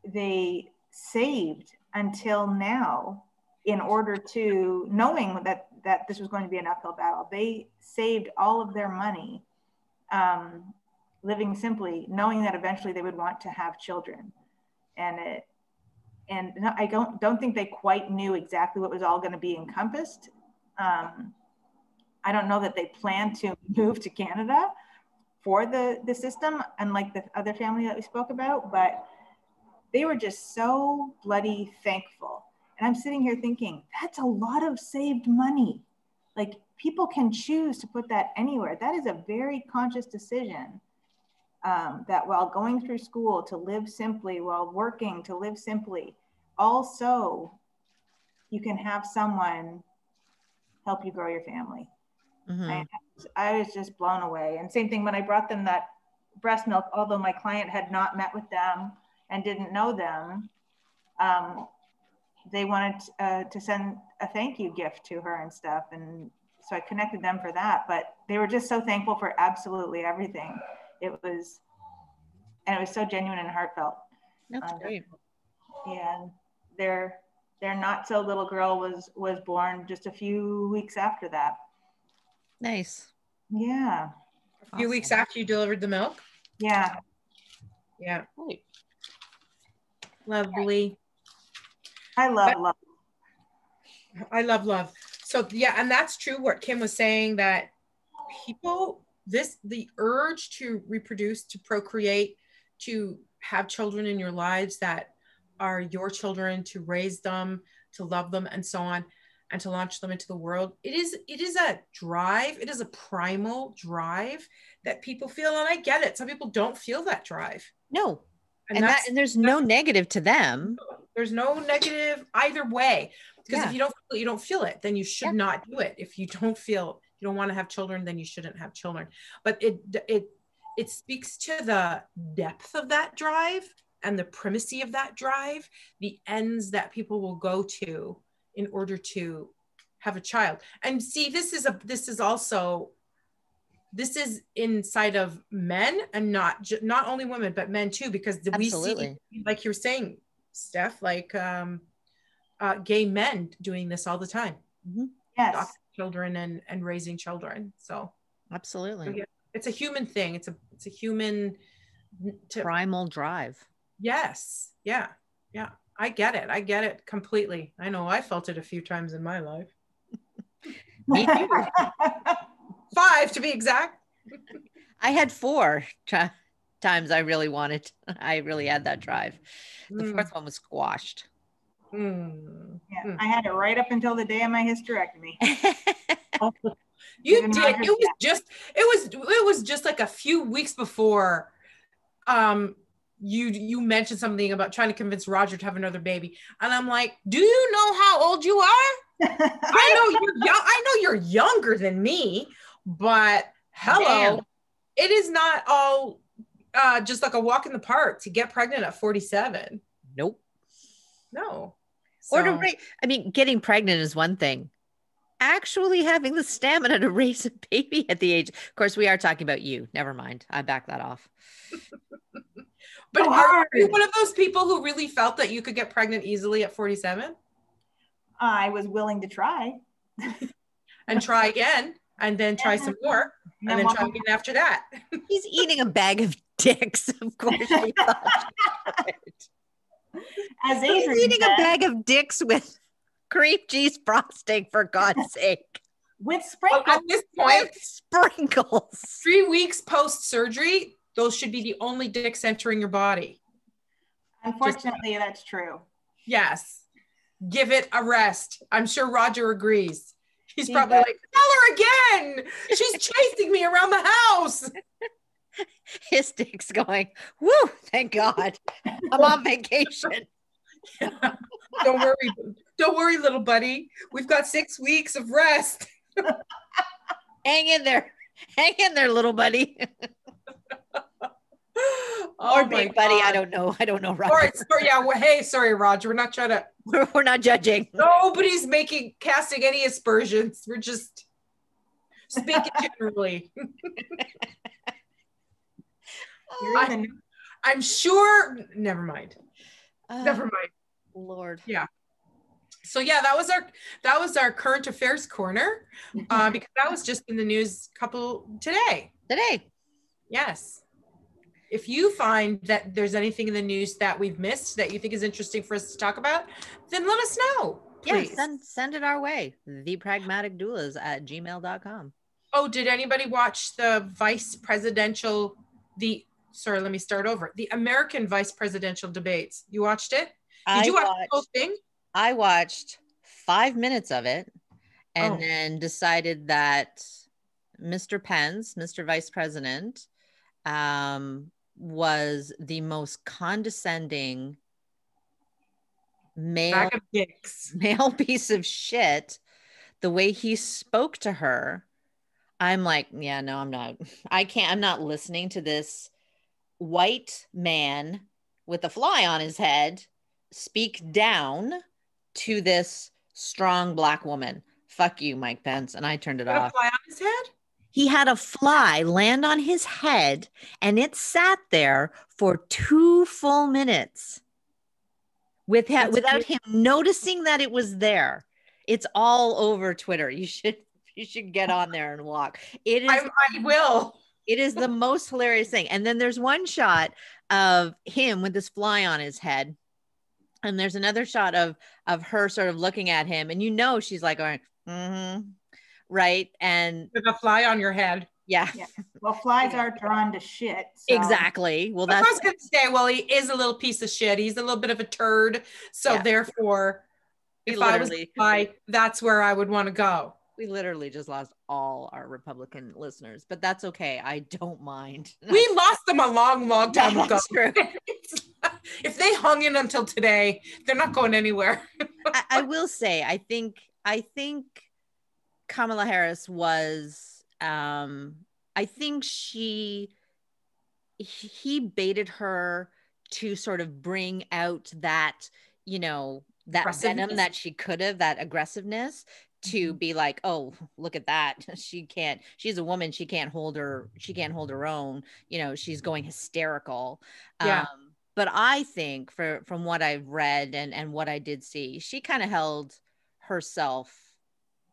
They saved until now in order to, knowing that this was going to be an uphill battle. They saved all of their money, living simply, knowing that eventually they would want to have children. And I don't think they quite knew exactly what was all going to be encompassed. I don't know that they plan to move to Canada for the system, unlike the other family that we spoke about, but they were just so bloody thankful. And I'm sitting here thinking, that's a lot of saved money. Like, people can choose to put that anywhere. That is a very conscious decision, that while going through school to live simply, while working to live simply, also you can have someone help you grow your family. Mm-hmm. I was just blown away. And same thing when I brought them that breast milk, although my client had not met with them and didn't know them, they wanted to send a thank you gift to her and stuff. And so I connected them for that, but they were just so thankful for absolutely everything. It was so genuine and heartfelt. That's great. And their not so little girl was born just a few weeks after that. Nice. Yeah. A few weeks after you delivered the milk? Yeah. Yeah. Great. Lovely. I love. I love. So yeah, and that's true what Kim was saying, that people, the urge to reproduce, to procreate, to have children in your lives that are your children, to raise them, to love them, and so on, and to launch them into the world. It is a drive. It is a primal drive that people feel. And I get it. Some people don't feel that drive. No. And there's no negative to them. There's no negative either way. Because if you don't feel it, you don't feel it, then you should not do it. If you don't feel, you don't want to have children, then you shouldn't have children. But it speaks to the depth of that drive and the primacy of that drive, the ends that people will go to in order to have a child. And see, this is inside of men, and not only women, but men too, because we see, like you're saying, Steph, like gay men doing this all the time. Mm-hmm. Yes. Adopting children and raising children. So absolutely. So, it's a human thing. It's a human primal drive. Yes. Yeah. Yeah. I get it completely. I know I felt it a few times in my life. Me too. 5 to be exact. I had 4 times I really had that drive. The 4th one was squashed. Yeah, I had it right up until the day of my hysterectomy. You did. It was just like a few weeks before you mentioned something about trying to convince Roger to have another baby, and I'm like, do you know how old you are? I know you're younger than me, but hello. Damn. It is not all just like a walk in the park to get pregnant at 47. Nope. No. So, getting pregnant is one thing. Actually having the stamina to raise a baby at the age, of course, we are talking about you. Never mind. I back that off. But are you one of those people who really felt that you could get pregnant easily at 47? I was willing to try. And try again, and then try some more, and then try again after that. He's eating a bag of dicks, of course. As Adrian He's eating a bag of dicks with cream cheese frosting, for God's sake. With sprinkles. At this point, sprinkles. 3 weeks post-surgery, those should be the only dicks entering your body. Unfortunately, that's true. Yes. Give it a rest. I'm sure Roger agrees. He's probably like, tell her again. She's chasing me around the house. his dick's going, woo, thank God. I'm on vacation. Don't worry, little buddy. We've got 6 weeks of rest. Hang in there, little buddy. Oh Or big buddy. I don't know, Roger. Sorry, Roger. We're not trying to. We're not judging. Nobody's casting any aspersions. We're just speaking generally. I'm sure. Never mind. Lord. Yeah. So yeah, that was our current affairs corner, because that was just in the news today. Yes. If you find that there's anything in the news that we've missed that you think is interesting for us to talk about, then let us know, please. Yeah, send it our way. thepragmaticdoulas@gmail.com. Oh, did anybody watch the the American vice presidential debates? You watched it? Did you watch the whole thing? I watched 5 minutes of it and then decided that Mr. Pence, Mr. Vice President, was the most condescending male piece of shit. The way he spoke to her, I'm like, yeah, no, I'm not. I'm not listening to this white man with a fly on his head speak down to this strong Black woman. Fuck you, Mike Pence. And I turned it off. A fly on his head? He had a fly land on his head and it sat there for 2 full minutes without him noticing that it was there. It's all over Twitter. You should get on there and walk. I will. It is the most hilarious thing. And then there's one shot of him with this fly on his head. And there's another shot of her sort of looking at him. And she's like going, mm-hmm. Right. And with a fly on your head. Yeah. Well, flies are drawn to shit. So. Exactly. Well, I was going to say, well, he is a little piece of shit. He's a little bit of a turd. So therefore, if I was a fly, that's where I would want to go. We literally just lost all our Republican listeners, but that's okay. I don't mind. We lost them a long, long time ago. True. If they hung in until today, they're not going anywhere. I will say, I think Kamala Harris was, I think he baited her to sort of bring out that, that venom that she could have, that aggressiveness, to be like, oh, look at that. She's a woman. She can't hold her own, she's going hysterical. Yeah. But I think from what I've read and what I did see, she kind of held herself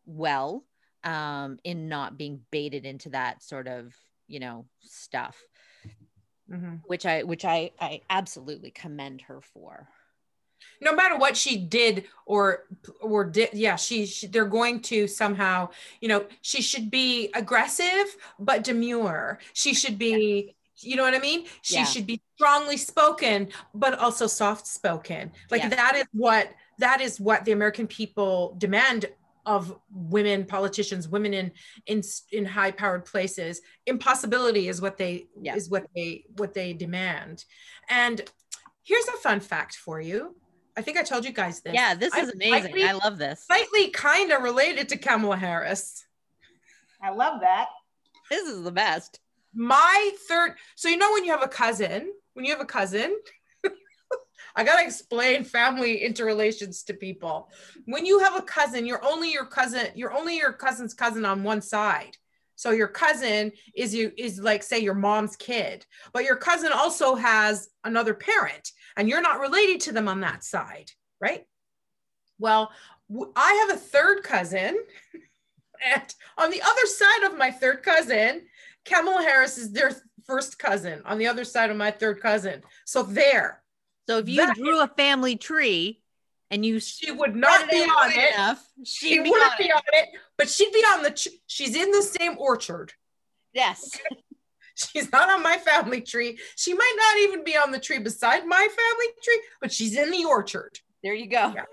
well, in not being baited into that sort of, stuff, which I absolutely commend her for. No matter what she did or did, yeah, they're going to somehow, she should be aggressive but demure. She should be, you know what I mean? She should be strongly spoken but also soft spoken. Like that is what the American people demand of women politicians, women in high powered places. Impossibility is what they demand. And here's a fun fact for you. I think I told you guys this. Yeah, this is amazing. I love this. Slightly kind of related to Kamala Harris. I love that. This is the best. So when you have a cousin, I got to explain family interrelations to people. When you have a cousin, you're only your cousin's cousin on one side. So your cousin is like, say, your mom's kid, but your cousin also has another parent and you're not related to them on that side, right? Well, I have a third cousin, and on the other side of my third cousin, Kamala Harris is their first cousin on the other side of my third cousin. So if you drew a family tree and she would not be on it. She wouldn't be on it, but she'd be on she's in the same orchard. Yes. She's not on my family tree. She might not even be on the tree beside my family tree, but she's in the orchard. There you go. Yeah.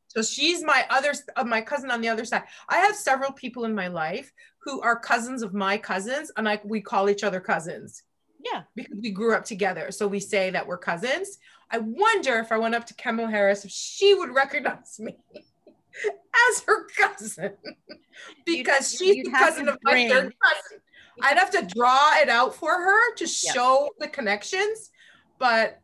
So she's my cousin on the other side. I have several people in my life who are cousins of my cousins, and we call each other cousins. Yeah. because we grew up together. So we say that we're cousins. I wonder if I went up to Kamala Harris, if she would recognize me as her cousin, because she's you'd the have cousin to of my bring- third cousin. I'd have to draw it out for her to Yep. show the connections. But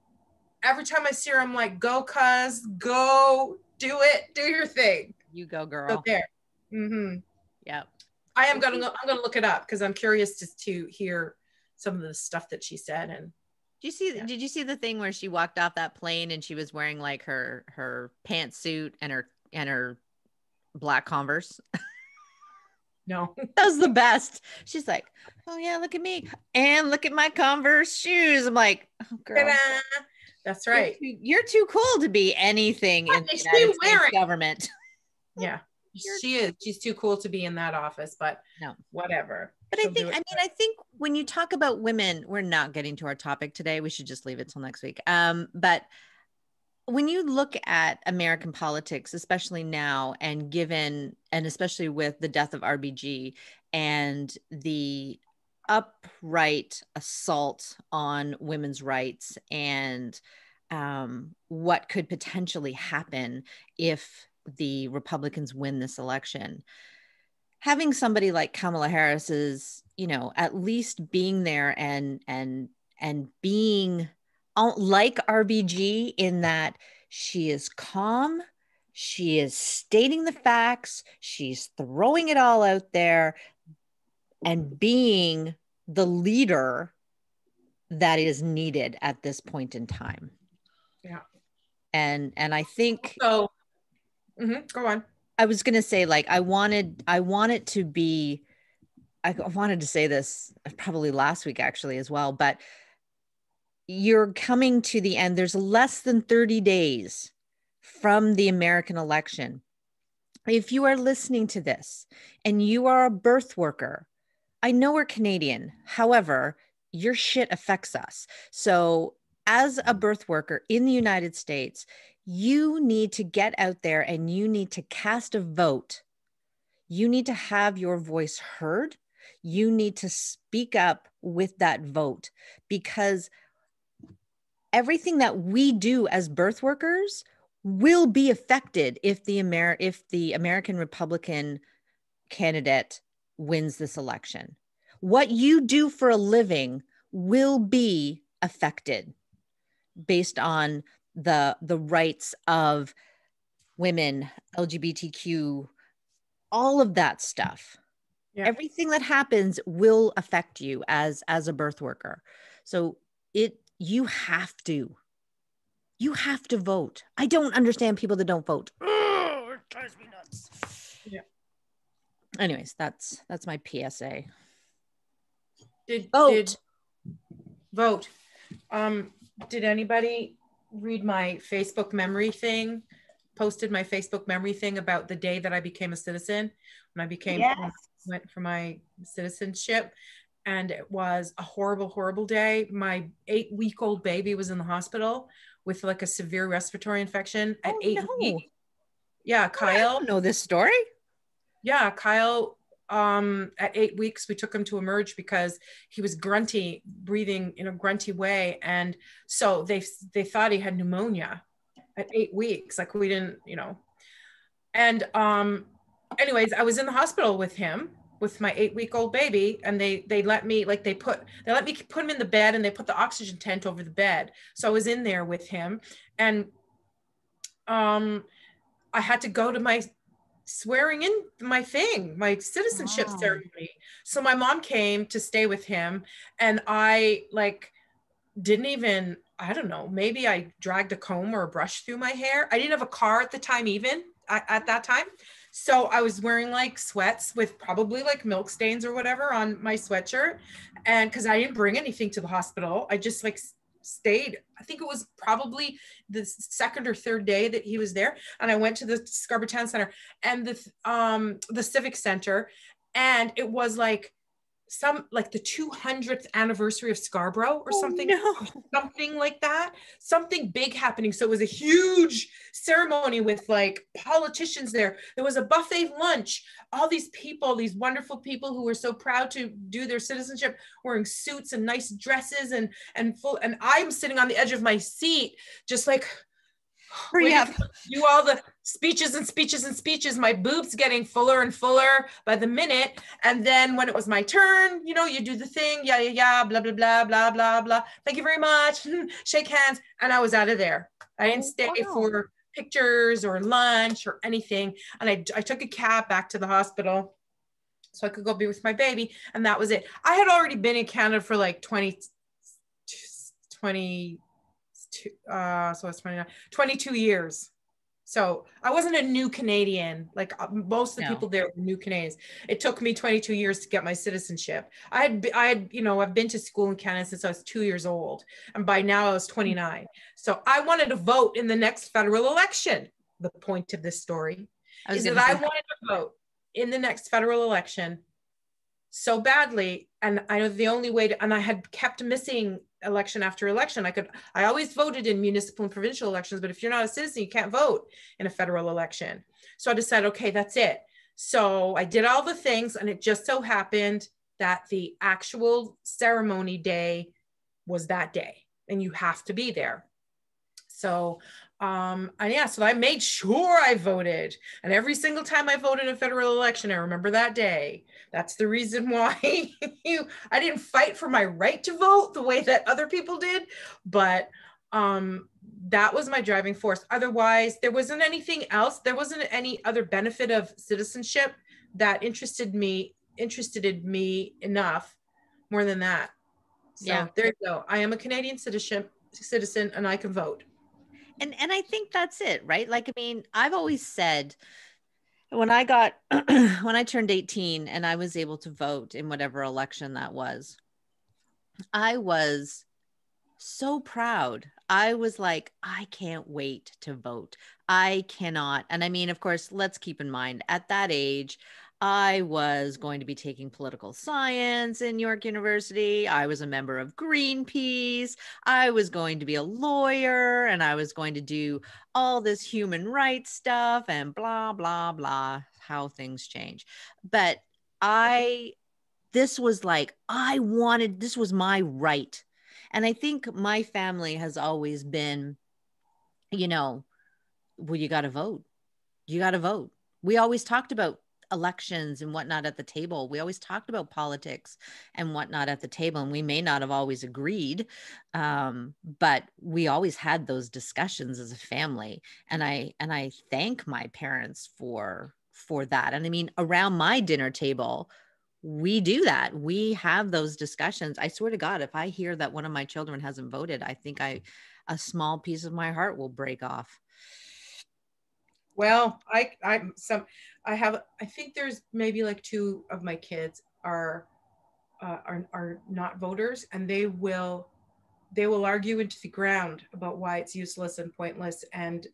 every time I see her, I'm like, go, cuz, go, do it, do your thing. You go, girl. So there. Mm-hmm. Yep. I'm gonna look it up because I'm curious to hear some of the stuff that she said. And Did you see the thing where she walked off that plane and she was wearing like her pantsuit and her black Converse? no. That was the best. She's like, oh yeah, look at me and look at my Converse shoes. I'm like, oh girl, Ta-da! That's right. You're too cool to be anything in the is she United States wearing? government. Yeah, she is. She's too cool to be in that office, but No. whatever. But She'll do it. I think when you talk about women, we're not getting to our topic today. We should just leave it till next week. But when you look at American politics, especially now, and especially with the death of RBG and the upright assault on women's rights and what could potentially happen if the Republicans win this election, having somebody like Kamala Harris is, at least being there and being like RBG in that she is calm, she is stating the facts, she's throwing it all out there and being the leader that is needed at this point in time. Yeah. And I think so. Go on. I was going to say, like, I wanted to be, I wanted to say this probably last week actually as well, but you're coming to the end. There's less than 30 days from the American election. If you are listening to this and you are a birth worker, I know we're Canadian. However, your shit affects us. So as a birth worker in the United States, you need to get out there and you need to cast a vote. You need to have your voice heard. You need to speak up with that vote, because everything that we do as birth workers will be affected if the American Republican candidate wins this election. What you do for a living will be affected based on the rights of women, LGBTQ, all of that stuff. Yeah. Everything that happens will affect you as a birth worker. So you have to vote. I don't understand people that don't vote. Oh, it drives me nuts. Yeah. Anyways, that's my PSA. Vote. Did anybody read my Facebook memory thing? Posted my Facebook memory thing about the day that I became a citizen, when I went for my citizenship. And it was a horrible, horrible day. My 8-week-old baby was in the hospital with like a severe respiratory infection at 8 weeks. Yeah, Kyle. I don't know this story. Yeah, Kyle, at 8 weeks, we took him to emerge because he was grunty, breathing in a grunty way. And so they thought he had pneumonia at 8 weeks. Like, we didn't, And anyways, I was in the hospital with him, with my 8-week-old baby, and they let me put him in the bed, and they put the oxygen tent over the bed. So I was in there with him, and I had to go to my swearing in my citizenship ceremony. So my mom came to stay with him, and I didn't even, I don't know, maybe I dragged a comb or a brush through my hair. I didn't have a car at the time, even at that time. So I was wearing sweats with probably milk stains or whatever on my sweatshirt. And because I didn't bring anything to the hospital, I just stayed. I think it was probably the second or third day that he was there. And I went to the Scarborough Town Center and the Civic Center. And it was some like the 200th anniversary of Scarborough or something, no. something like that, something big happening. So it was a huge ceremony with like politicians there. There was a buffet lunch, all these people, these wonderful people who were so proud to do their citizenship, wearing suits and nice dresses and I'm sitting on the edge of my seat, just like, Hurry up. do all the speeches and speeches and speeches, my boobs getting fuller and fuller by the minute. And then when it was my turn, you know, you do the thing, yeah, blah, blah, blah, blah, blah, blah. Thank you very much. Shake hands. And I was out of there. I didn't stay for pictures or lunch or anything. And I took a cab back to the hospital so I could go be with my baby. And that was it. I had already been in Canada for like 22 years. So I wasn't a new Canadian. Like most of the people there were new Canadians. It took me 22 years to get my citizenship. I had, you know, I've been to school in Canada since I was 2 years old. And by now I was 29. So I wanted to vote in the next federal election. The point of this story is that I wanted to vote in the next federal election so badly. And I know the only way to, and I had kept missing election after election. I always voted in municipal and provincial elections, but if you're not a citizen, you can't vote in a federal election. So I decided, okay, that's it. So I did all the things, and it just so happened that the actual ceremony day was that day, and you have to be there. So, and yeah, so I made sure I voted, and every single time I voted in a federal election, I remember that day. That's the reason why I didn't fight for my right to vote the way that other people did, but that was my driving force. Otherwise, there wasn't anything else. There wasn't any other benefit of citizenship that interested me enough more than that. So there you go. I am a Canadian citizen, and I can vote. And I think that's it, right? Like, I mean, I've always said when I turned 18 and I was able to vote in whatever election that was, I was so proud. I was like, I can't wait to vote. I cannot. And I mean, of course, let's keep in mind at that age, I was going to be taking political science in York University. I was a member of Greenpeace. I was going to be a lawyer, and I was going to do all this human rights stuff and blah, blah, blah, how things change. But this was like, this was my right. And I think my family has always been, you know, well, you got to vote. You got to vote. We always talked about elections and whatnot at the table. We always talked about politics and whatnot at the table, and we may not have always agreed, but we always had those discussions as a family. And I thank my parents for that. And I mean, around my dinner table, we do that. We have those discussions. I swear to God, if I hear that one of my children hasn't voted, I think a small piece of my heart will break off. Well, I think there's maybe like 2 of my kids are not voters, and they will argue into the ground about why it's useless and pointless, and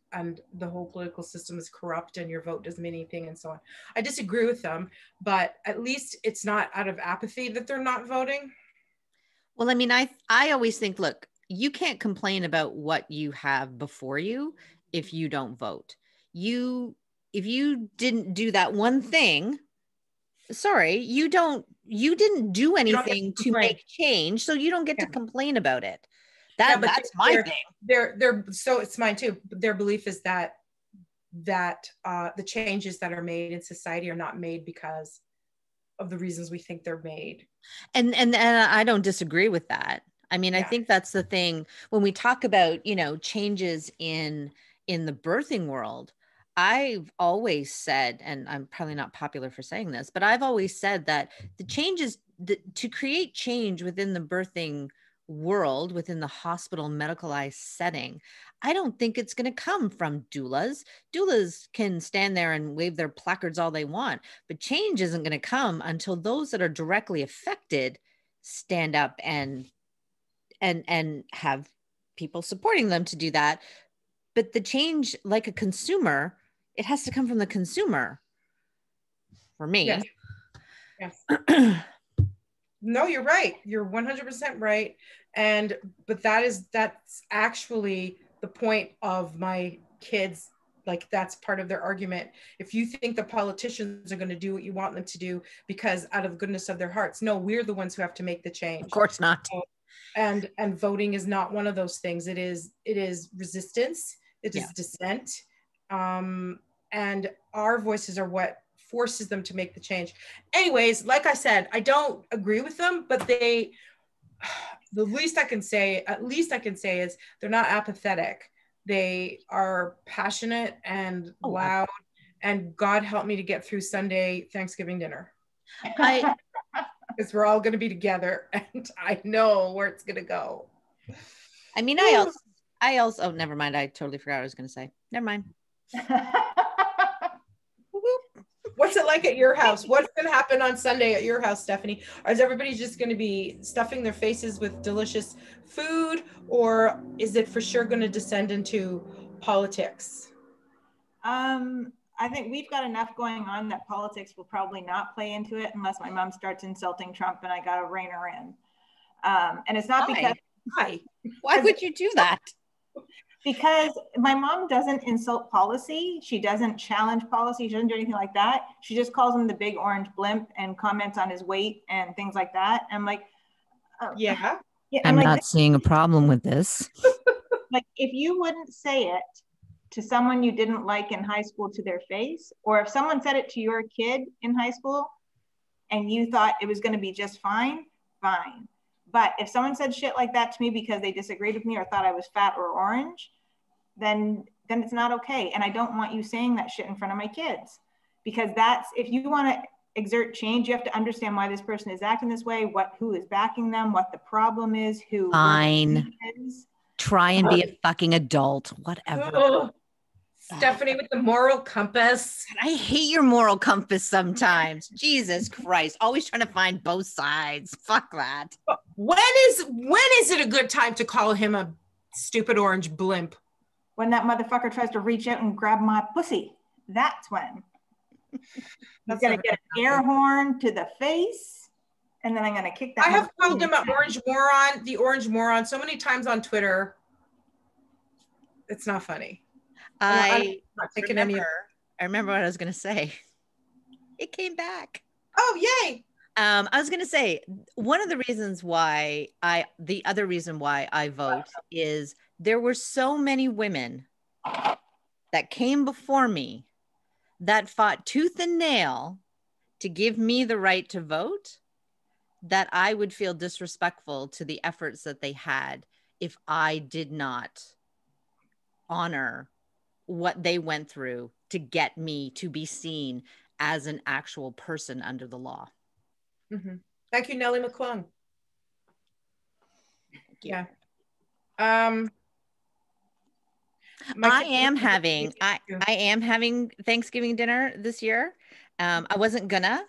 the whole political system is corrupt and your vote doesn't mean anything and so on. I disagree with them, but at least it's not out of apathy that they're not voting. Well, I mean, I always think, look, you can't complain about what you have before you if you don't vote. If you didn't do that one thing, sorry, you didn't do anything to make change, so you don't get to complain about it. That's my thing. So it's mine too. Their belief is that the changes that are made in society are not made because of the reasons we think they're made. And I don't disagree with that. I mean, I think that's the thing when we talk about, you know, changes in the birthing world. I've always said, and I'm probably not popular for saying this, but I've always said that the changes to create change within the birthing world, within the hospital medicalized setting, I don't think it's going to come from doulas. Doulas can stand there and wave their placards all they want, but change isn't going to come until those that are directly affected stand up and have people supporting them to do that. But the change, like a consumer, it has to come from the consumer for me. Yes. No, you're right. You're 100% right. But that's actually the point of my kids. Like, that's part of their argument. If you think the politicians are going to do what you want them to do because out of the goodness of their hearts, no, we're the ones who have to make the change. Of course not. And voting is not one of those things. It is resistance. It is dissent. And our voices are what forces them to make the change. Anyways, like I said, I don't agree with them, but the least I can say is they're not apathetic. They are passionate and loud, and God help me to get through Sunday Thanksgiving dinner. Because we're all going to be together, and I know where it's going to go. I mean, I also, oh, never mind. I totally forgot what I was going to say. Never mind. What's it like at your house? What's going to happen on Sunday at your house, Stephanie? Is everybody just going to be stuffing their faces with delicious food, or is it for sure going to descend into politics? I think we've got enough going on that politics will probably not play into it unless my mom starts insulting Trump and I got to rein her in. And it's not because... Why would you do that? Because my mom doesn't insult policy. She doesn't challenge policy. She doesn't do anything like that. She just calls him the big orange blimp and comments on his weight and things like that. I'm like, yeah, I'm not seeing a problem with this. Like, if you wouldn't say it to someone you didn't like in high school to their face, or if someone said it to your kid in high school and you thought it was going to be just fine, fine. But if someone said shit like that to me because they disagreed with me or thought I was fat or orange, then it's not okay. And I don't want you saying that shit in front of my kids, because if you want to exert change, you have to understand why this person is acting this way, who is backing them, what the problem is, Fine. Try and be a fucking adult, whatever. Stephanie with the moral compass. I hate your moral compass sometimes. Jesus Christ. Always trying to find both sides. Fuck that. When is it a good time to call him a stupid orange blimp? When that motherfucker tries to reach out and grab my pussy. That's when. He's going to get an air horn to the face, and then I'm going to kick that. I have called him an orange moron, the orange moron, so many times on Twitter. It's not funny. I remember what I was going to say. It came back. Oh, yay. I was going to say, the other reason why I vote is there were so many women that came before me that fought tooth and nail to give me the right to vote, that I would feel disrespectful to the efforts that they had if I did not honor what they went through to get me to be seen as an actual person under the law. Mm-hmm. Thank you, Nellie McClung. Yeah. I am having Thanksgiving dinner this year. I wasn't gonna,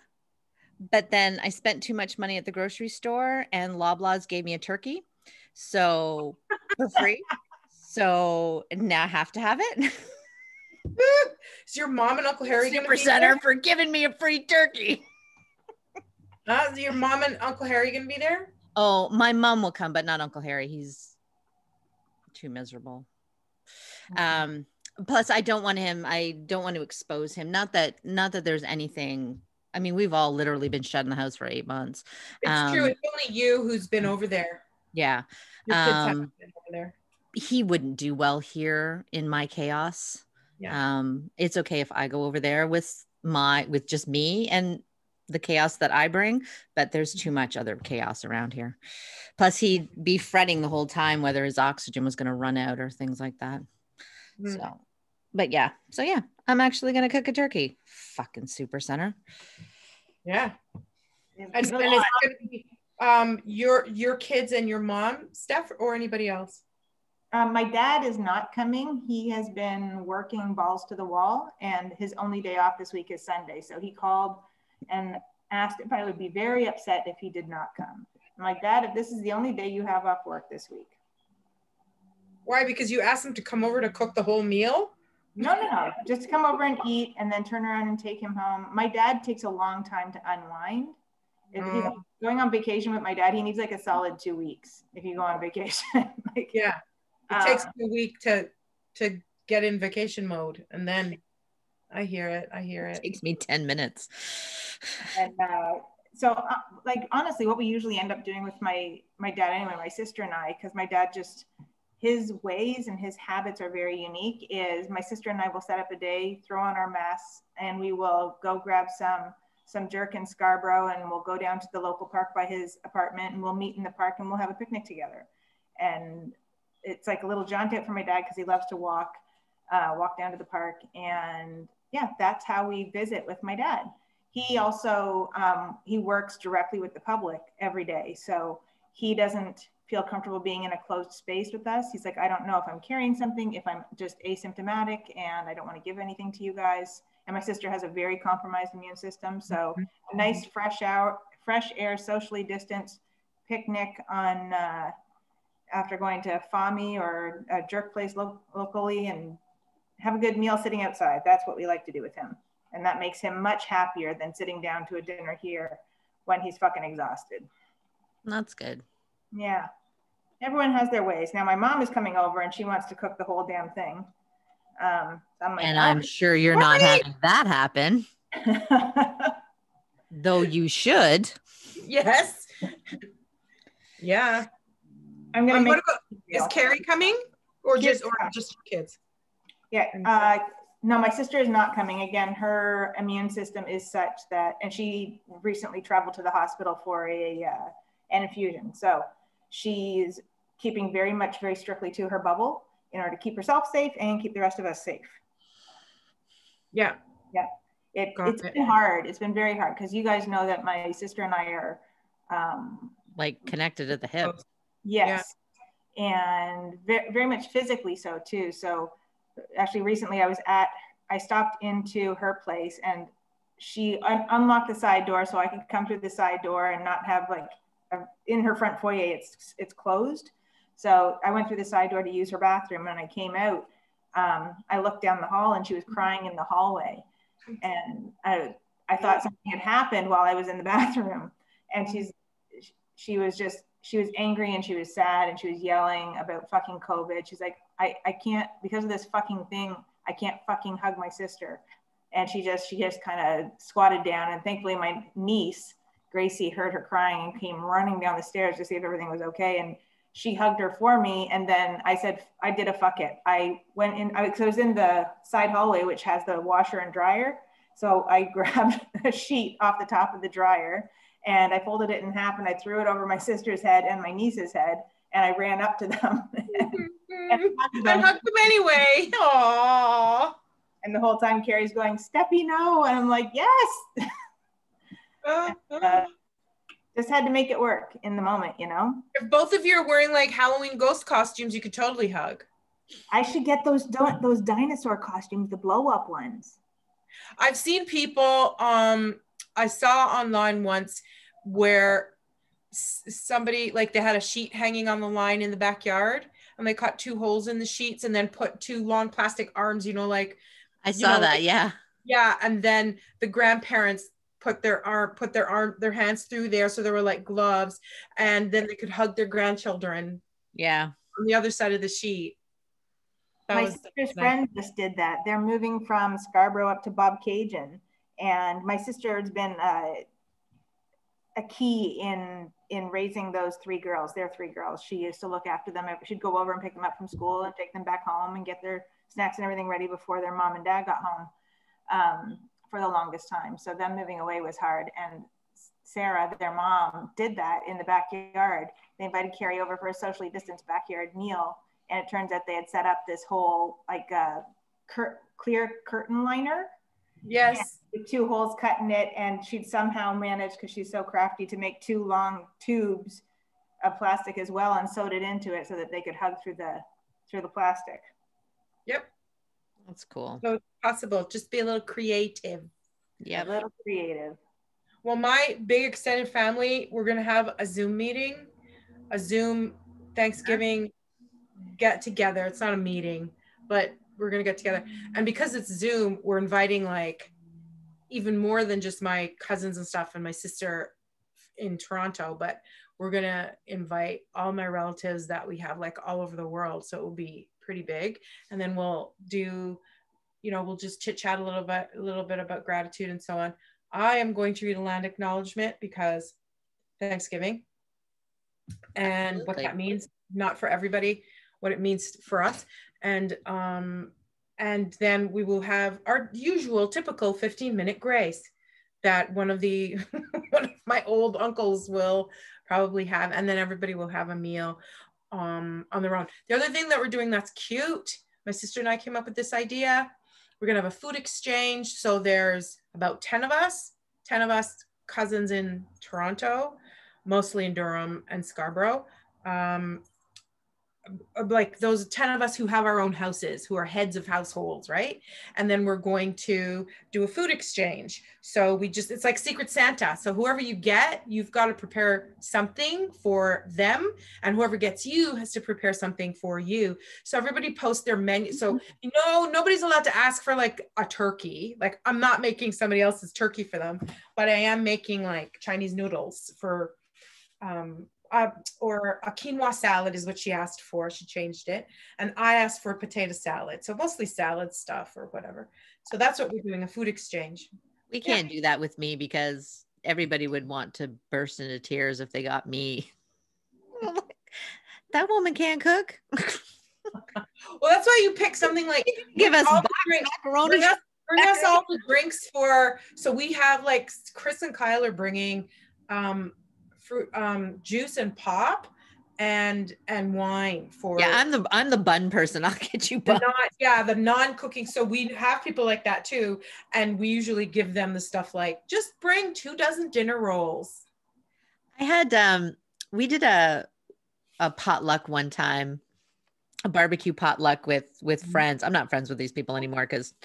but then I spent too much money at the grocery store and Loblaws gave me a turkey. So for free. So now I have to have it. Is your mom and Uncle Harry Super Center for giving me a free turkey? Is your mom and Uncle Harry going to be there? Oh, my mom will come, but not Uncle Harry. He's too miserable. Plus, I don't want to expose him. Not that there's anything. I mean, we've all literally been shut in the house for 8 months. It's true. It's only you who's been over there. Yeah. Your kids haven't been over there. He wouldn't do well here in my chaos. Yeah. It's okay if I go over there with just me and the chaos that I bring, but there's too much other chaos around here. Plus he'd be fretting the whole time whether his oxygen was going to run out or things like that. So I'm actually going to cook a turkey. Fucking Super Center. Yeah. And it's going to be your kids and your mom, Steph, or anybody else? My dad is not coming. He has been working balls to the wall, and his only day off this week is Sunday. So he called and asked if I would be very upset if he did not come. I'm like, Dad, if this is the only day you have off work this week. Why? Because you asked him to come over to cook the whole meal? No. Just come over and eat and then turn around and take him home. My dad takes a long time to unwind. going on vacation with my dad, he needs like a solid 2 weeks if you go on vacation. Like, yeah, it takes a week to get in vacation mode, and then I hear it. It takes me 10 minutes. And so like honestly, what we usually end up doing with my dad anyway, my sister and I, because my dad just, his ways and his habits are very unique, is my sister and I will set up a day, throw on our masks, and we will go grab some jerk in Scarborough, and we'll go down to the local park by his apartment, and we'll meet in the park and we'll have a picnic together. And it's like a little jaunt out for my dad because he loves to walk down to the park. And yeah, that's how we visit with my dad. He also, he works directly with the public every day. So he doesn't feel comfortable being in a closed space with us. He's like, I don't know if I'm carrying something, if I'm just asymptomatic, and I don't want to give anything to you guys. And my sister has a very compromised immune system. So a nice fresh air, socially distanced picnic on, after going to Fami or a jerk place locally, and have a good meal sitting outside. That's what we like to do with him. And that makes him much happier than sitting down to a dinner here when he's fucking exhausted. That's good. Yeah. Everyone has their ways. Now my mom is coming over and she wants to cook the whole damn thing. I'm like, and I'm sure you're not having that happen. Though you should. Yes. Yeah. I'm gonna make. Is Carrie coming, or just kids? Yeah. No, my sister is not coming. Again, her immune system is such that, and she recently traveled to the hospital for an infusion. So she's keeping very strictly to her bubble in order to keep herself safe and keep the rest of us safe. Yeah. Yeah. It's been hard. It's been very hard because you guys know that my sister and I are like connected at the hip. Yes. Yeah. And very much physically so too. So actually recently I stopped into her place and she unlocked the side door so I could come through the side door and not have like in her front foyer, it's closed. So I went through the side door to use her bathroom, and I came out. I looked down the hall and she was crying in the hallway. And I thought something had happened while I was in the bathroom. And she was angry and she was sad and she was yelling about fucking COVID. She's like, I can't, because of this fucking thing, I can't fucking hug my sister. And she just kind of squatted down, and thankfully my niece, Gracie, heard her crying and came running down the stairs to see if everything was okay. And she hugged her for me. And then I said, I did a fuck it. I went in, I was in the side hallway, which has the washer and dryer. So I grabbed a sheet off the top of the dryer and I folded it in half and I threw it over my sister's head and my niece's head. And I ran up to them and hugged them anyway. Aww. And the whole time Carrie's going, Steppy, no. And I'm like, yes. Just had to make it work in the moment, you know? If both of you are wearing like Halloween ghost costumes, you could totally hug. I should get those dinosaur costumes, the blow up ones. I've seen people, I saw online once where somebody, like they had a sheet hanging on the line in the backyard and they cut 2 holes in the sheets and then put 2 long plastic arms, you know, like. I saw that, yeah. Yeah, and then the grandparents put their hands through there, so there were like gloves, and then they could hug their grandchildren. Yeah. On the other side of the sheet. My sister's friend just did that. They're moving from Scarborough up to Bob Cajun, and my sister has been a key in raising those 3 girls. They're 3 girls. She used to look after them. She'd go over and pick them up from school and take them back home and get their snacks and everything ready before their mom and dad got home for the longest time. So them moving away was hard. And Sarah, their mom, did that in the backyard. They invited Carrie over for a socially distanced backyard meal. And it turns out they had set up this whole like clear curtain liner. Yes. With 2 holes cut in it. And she'd somehow managed, because she's so crafty, to make 2 long tubes of plastic as well and sewed it into it so that they could hug through the plastic. Yep. That's cool. So it's possible. Just be a little creative. Yeah. A little creative. Well, my big extended family, we're going to have a Zoom meeting, a Zoom Thanksgiving get together. It's not a meeting, but we're going to get together. And because it's Zoom, we're inviting like even more than just my cousins and stuff and my sister in Toronto, but we're going to invite all my relatives that we have like all over the world. So it will be pretty big. And then we'll do, we'll just chit chat a little bit about gratitude and so on. I am going to read a land acknowledgement because Thanksgiving and what that means, not for everybody, what it means for us. And then we will have our usual typical 15-minute grace that one of my old uncles will probably have. And then everybody will have a meal on their own. The other thing that we're doing that's cute, my sister and I came up with this idea. We're going to have a food exchange. So there's about 10 of us cousins in Toronto, mostly in Durham and Scarborough. Like those 10 of us who have our own houses, who are heads of households, right? And then we're going to do a food exchange. So it's like Secret Santa. So whoever you get, you've got to prepare something for them. And whoever gets you has to prepare something for you. So everybody posts their menu. So, nobody's allowed to ask for like a turkey. Like I'm not making somebody else's turkey for them, but I am making like Chinese noodles for, or a quinoa salad is what she asked for. She changed it. And I asked for a potato salad. So mostly salad stuff or whatever. So that's what we're doing, a food exchange. We can't do that with me because everybody would want to burst into tears if they got me. That woman can't cook. Well, that's why you pick something like give us macaroni. Bring us all the drinks so we have like Chris and Kyle are bringing fruit, juice and pop and wine for. Yeah, I'm the bun person. I'll get you bun. The non-cooking. So we have people like that too, and we usually give them the stuff like just bring 24 dinner rolls. I had we did a potluck one time, a barbecue potluck with friends. I'm not friends with these people anymore because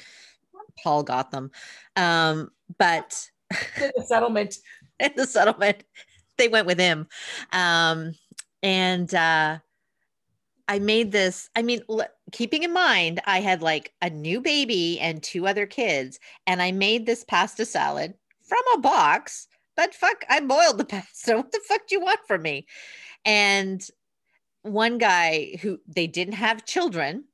Paul got them, but in the settlement. They went with him. And I made this, keeping in mind, I had like a new baby and 2 other kids, and I made this pasta salad from a box, but I boiled the pasta. What the fuck do you want from me? And one guy who they didn't have children,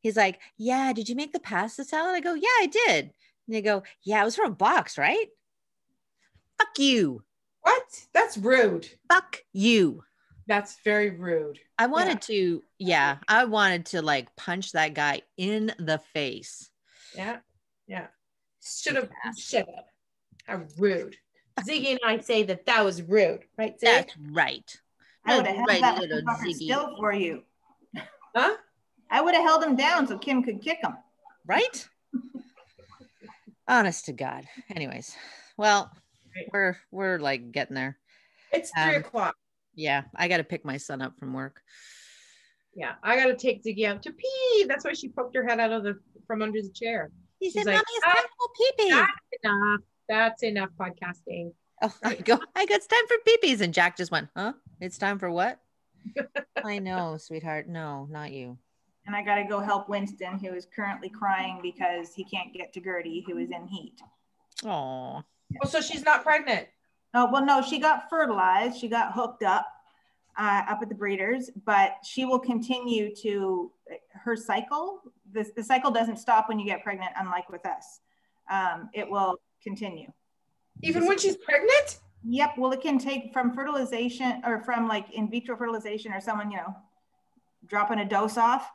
he's like, yeah, did you make the pasta salad? I go, yeah, I did. And they go, yeah, it was from a box, right? Fuck you. What? That's rude. Fuck you. That's very rude. I wanted to like punch that guy in the face. Yeah. Shut up. How rude. Ziggy and I say that was rude, right, Ziggy? That's right. I would have held that fucker still for you. Huh? I would have held him down so Kim could kick him. Right? Honest to God. Anyways, well, we're like getting there. It's 3:00. Yeah, I got to pick my son up from work. Yeah, I got to take Ziggy out to pee. That's why she poked her head out from under the chair. She's said, like, "Mommy, it's time for pee-pee." That's enough. That's enough podcasting. Oh, I go, it's time for pee-pees. And Jack just went, huh? It's time for what? I know, sweetheart. No, not you. And I got to go help Winston, who is currently crying because he can't get to Gertie, who is in heat. Oh. Oh, so she's not pregnant? Oh, well, no, she got fertilized. She got hooked up at the breeders, but she will continue to her cycle. The cycle doesn't stop when you get pregnant, unlike with us. It will continue. Even when she's pregnant? Yep. Well, it can take from fertilization or from like in vitro fertilization or someone, dropping a dose off.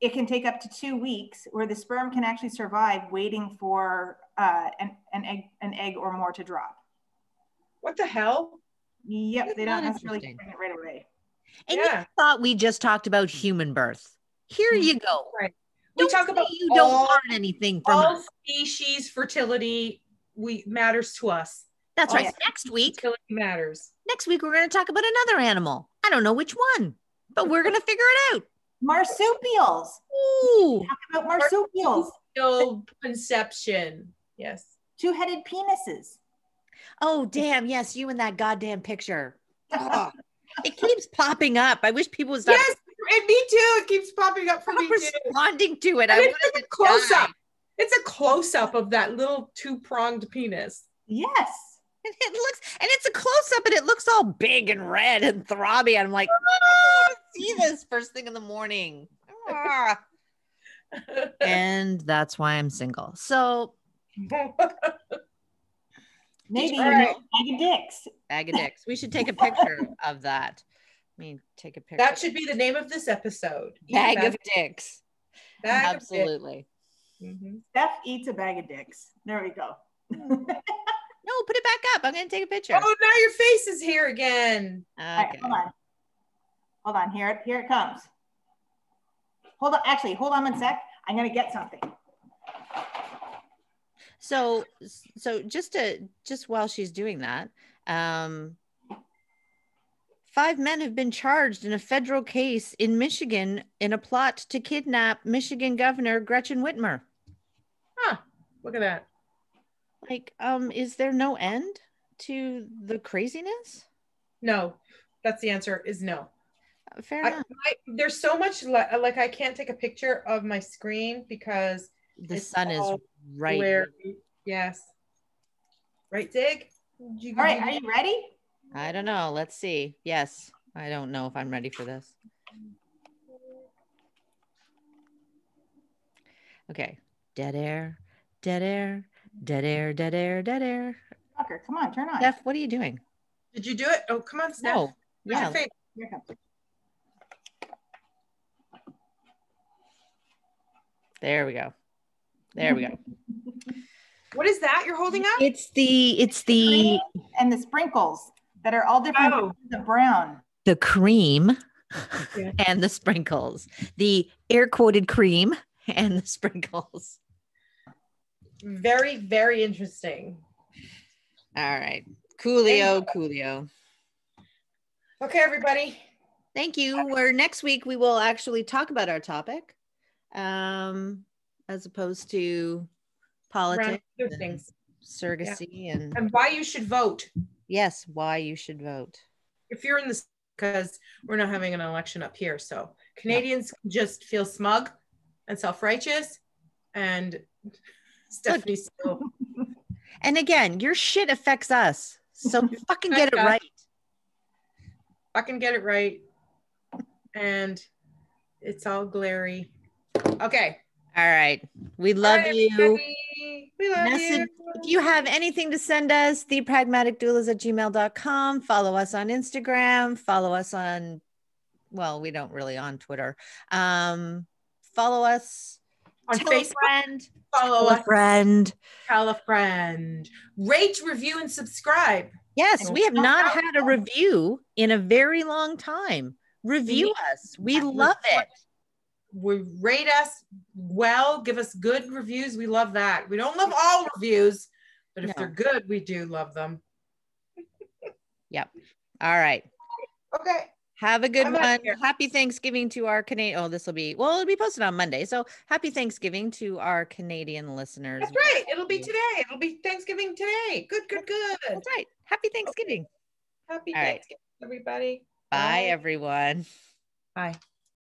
It can take up to 2 weeks where the sperm can actually survive waiting for an egg or more to drop. What the hell? Yep, they don't necessarily get pregnant right away. And you thought we just talked about human birth. Here you go. Right. We talk about you don't learn anything from all us. Species fertility matters to us. That's right. Next week, fertility matters. Next week, we're going to talk about another animal. I don't know which one, but we're going to figure it out. Marsupials. Ooh. Talk about marsupials. Marsupial conception. Yes. 2-headed penises. Oh, damn. Yes, you in that goddamn picture. Oh, it keeps popping up. I wish people would stop. Yes, and me too. It keeps popping up for me too. Responding to it. I wanted like a close up. It's a close up of that little 2-pronged penis. Yes. And it's a close up and it looks all big and red and throbby. I'm like, I don't want to see this first thing in the morning. Ah. And that's why I'm single. So Maybe you Alright. know, bag of dicks. Bag of dicks. We should take a picture of that. I mean, take a picture. That should be the name of this episode. Bag of dicks. Bag Absolutely. Of dicks. Steph eats a bag of dicks. There we go. No, put it back up. I'm going to take a picture. Oh, now your face is here again. Okay. All right, hold on. Here it comes. Hold on. Actually, hold on 1 sec. I'm going to get something. So just while she's doing that, 5 men have been charged in a federal case in Michigan in a plot to kidnap Michigan Governor Gretchen Whitmer. Huh. Look at that. Like, is there no end to the craziness? No, that's the answer is no. Fair enough. There's so much like I can't take a picture of my screen because the sun is right. Blurry. Yes. Right, Dig? All right, are you ready? I don't know. Let's see. Yes. I don't know if I'm ready for this. Okay. Dead air, dead air, dead air, dead air, dead air. Fucker, come on, turn on. Steph, what are you doing? Did you do it? Oh, come on, Steph. No. Yeah. Here it comes. There we go. There we go. What is that you're holding up? It's the and the sprinkles that are all different colors of brown. The cream Yeah. and the sprinkles. The air quoted cream and the sprinkles. Very, very interesting. All right. Coolio. Okay, everybody. Thank you. Where next week we will actually talk about our topic, as opposed to politics, Random things. surrogacy, and why you should vote. Yes, why you should vote. If you're in this, because we're not having an election up here, so Canadians just feel smug and self-righteous, and Stephanie's still. And again, your shit affects us, so fucking get it right. Fucking get it right, and it's all glary. Okay. All right. We love you. Everybody. We love you. If you have anything to send us, thepragmaticdoulas@gmail.com. Follow us on Instagram. Follow us on, well, we don't really on Twitter. Follow us On Facebook. Friend. Follow us. Tell a friend. Tell a friend. Rate, review, and subscribe. Yes, we have not had a review in a very long time. Review us. We love it. Rate us well, give us good reviews. We love that. We don't love all reviews, but if they're good, we do love them. Yep. All right. Okay. Have a good one. Happy Thanksgiving to our Canadian. Oh, it'll be posted on Monday. So happy Thanksgiving to our Canadian listeners. That's right. It'll be today. It'll be Thanksgiving today. Good. That's right. Happy Thanksgiving. Happy All Thanksgiving, everybody. Bye, everyone. Bye.